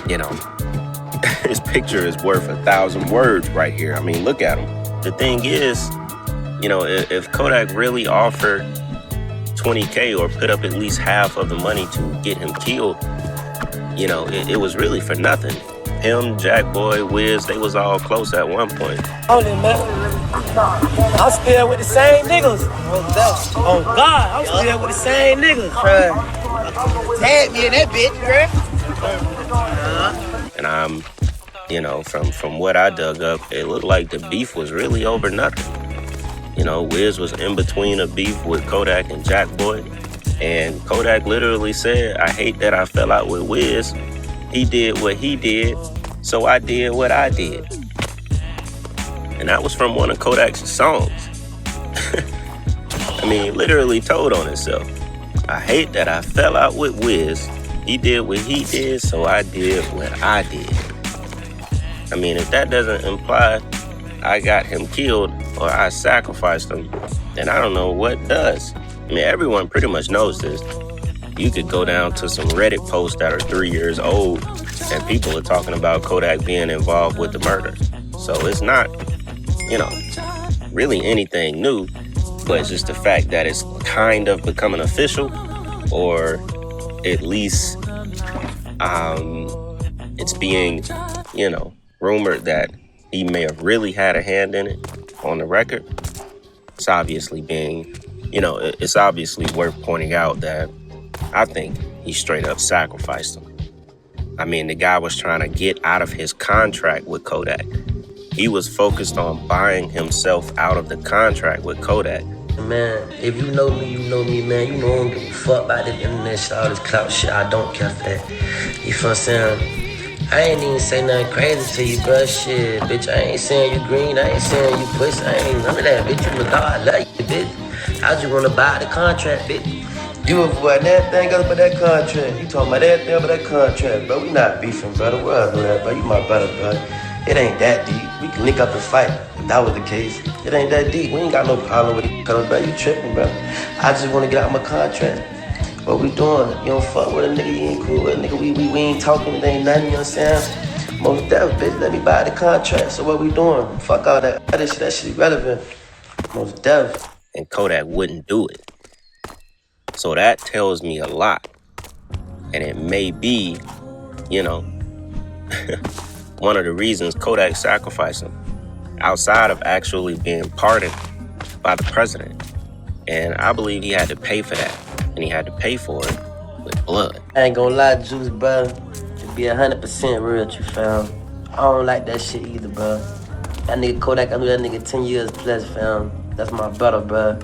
you know, his picture is worth 1,000 words right here. I mean, look at him. The thing is, you know, if Kodak really offered $20K or put up at least half of the money to get him killed, you know, it was really for nothing. Him, Jack Boy, Wiz, they was all close at one point. Only man, I'm still with the same niggas. Oh God, I'm still with the same niggas. Tag me in that bitch, bro. And I'm, you know, from what I dug up, it looked like the beef was really over nothing. You know, Wiz was in between a beef with Kodak and Jack Boy. And Kodak literally said, I hate that I fell out with Wiz. He did what he did, So I did what I did. And that was from one of Kodak's songs. I mean, literally told on himself. I hate that I fell out with Wiz. He did what he did, so I did what I did. I mean, if that doesn't imply I got him killed or I sacrificed him, then I don't know what does. I mean, everyone pretty much knows this. You could go down to some Reddit posts that are 3 years old and people are talking about Kodak being involved with the murder. So it's not, really anything new, but it's just the fact that it's kind of becoming official, or at least it's being, rumored that he may have really had a hand in it on the record. It's obviously being, it's obviously worth pointing out that I think he straight up sacrificed him. I mean, the guy was trying to get out of his contract with Kodak. He was focused on buying himself out of the contract with Kodak. Man, if you know me, man. You know I don't give a fuck about this internet shit, all this clout shit. I don't care for that. You feel what I'm saying? I ain't even say nothing crazy to you, bro. Shit, bitch, I ain't saying you green. I ain't saying you pussy. I ain't none of that, bitch. You my dog. I love you, bitch. I just want to buy the contract, bitch. You avoid everything else but that contract. You talking about everything but that contract, bro. We not beefing, bro. The world know that, bro. You my brother, bro. It ain't that deep. We can link up and fight if that was the case. It ain't that deep. We ain't got no problem with it, bro. You tripping, bro. I just want to get out my contract. What we doing? You don't fuck with a nigga, you ain't cool with a nigga. We ain't talking, it ain't nothing, you know what I'm saying? Most deaf, bitch, let me buy the contract. So what we doing? Fuck all that other shit, that shit irrelevant. Most deaf. And Kodak wouldn't do it. So that tells me a lot. And it may be, one of the reasons Kodak sacrificed him, outside of actually being pardoned by the president. And I believe he had to pay for that. And he had to pay for it with blood. I ain't gonna lie, Juice, bro. To be 100% real, you fam. I don't like that shit either, bro. That nigga Kodak, I knew that nigga 10 years plus, fam. That's my brother, bro.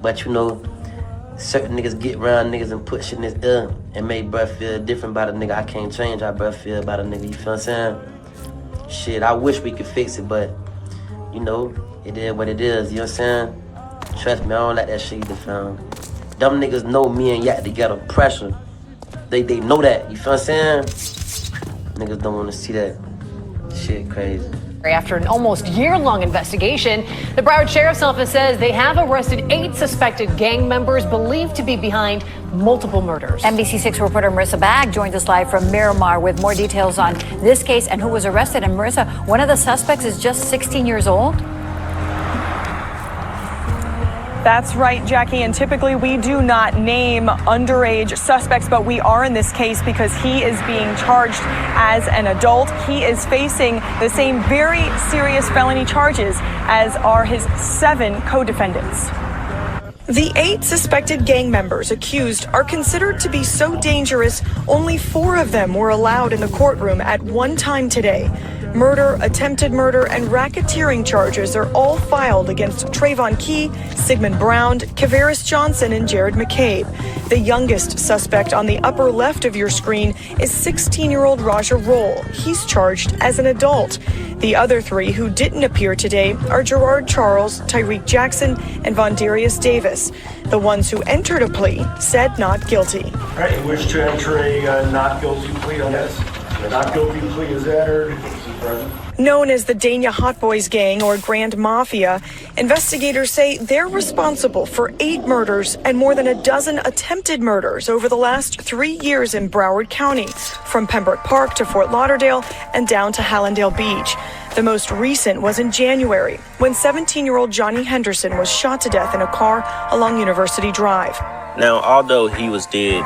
But certain niggas get around niggas and put shit in his ear and make bro feel different about a nigga. I can't change how bro feel about a nigga, you feel what I'm saying? Shit, I wish we could fix it, but, it is what it is, you know what I'm saying? Trust me, I don't like that shit either, fam. Them niggas know me and Yak together pressure. They know that, you feel what I'm saying? Niggas don't want to see that. Shit crazy. After an almost year-long investigation, the Broward Sheriff's Office says they have arrested 8 suspected gang members believed to be behind multiple murders. NBC6 reporter Marissa Bagg joins us live from Miramar with more details on this case and who was arrested. And Marissa, one of the suspects is just 16 years old. That's right, Jackie, and typically we do not name underage suspects, but we are in this case because he is being charged as an adult. He is facing the same very serious felony charges as are his 7 co-defendants. The 8 suspected gang members accused are considered to be so dangerous, only 4 of them were allowed in the courtroom at one time today. Murder, attempted murder, and racketeering charges are all filed against Trayvon Key, Sigmund Brown, Kavaris Johnson, and Jared McCabe. The youngest suspect on the upper left of your screen is 16-year-old Raja Roll. He's charged as an adult. The other 3 who didn't appear today are Gerard Charles, Tyreek Jackson, and Vondarius Davis. The ones who entered a plea said not guilty. All right, you wish to enter a not guilty plea on this? The not guilty plea is entered. Known as the Dania Hot Boys Gang or Grand Mafia, investigators say they're responsible for 8 murders and more than a dozen attempted murders over the last 3 years in Broward County, from Pembroke Park to Fort Lauderdale and down to Hallandale Beach. The most recent was in January, when 17-year-old Johnny Henderson was shot to death in a car along University Drive. Now, although he was dead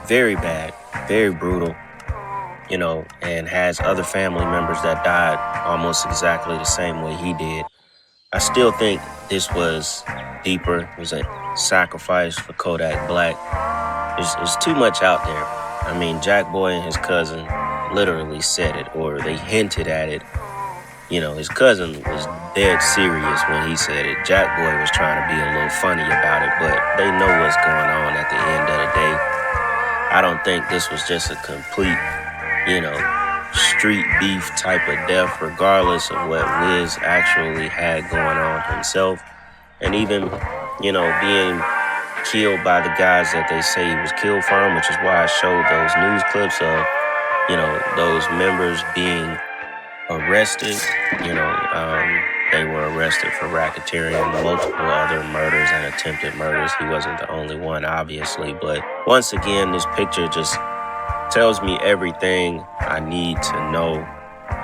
very bad, very brutal, and has other family members that died almost exactly the same way he did, I still think this was deeper. It was a sacrifice for Kodak Black. There's too much out there. I mean, Jack Boy and his cousin literally said it, or they hinted at it. His cousin was dead serious when he said it. Jack Boy was trying to be a little funny about it, but they know what's going on at the end of the day. I don't think this was just a complete, street beef type of death, regardless of what Wiz actually had going on himself. And even, you know, being killed by the guys that they say he was killed from, which is why I showed those news clips of, you know, those members being arrested. You know, they were arrested for racketeering, multiple other murders and attempted murders. He wasn't the only one, obviously. But once again, this picture just tells me everything I need to know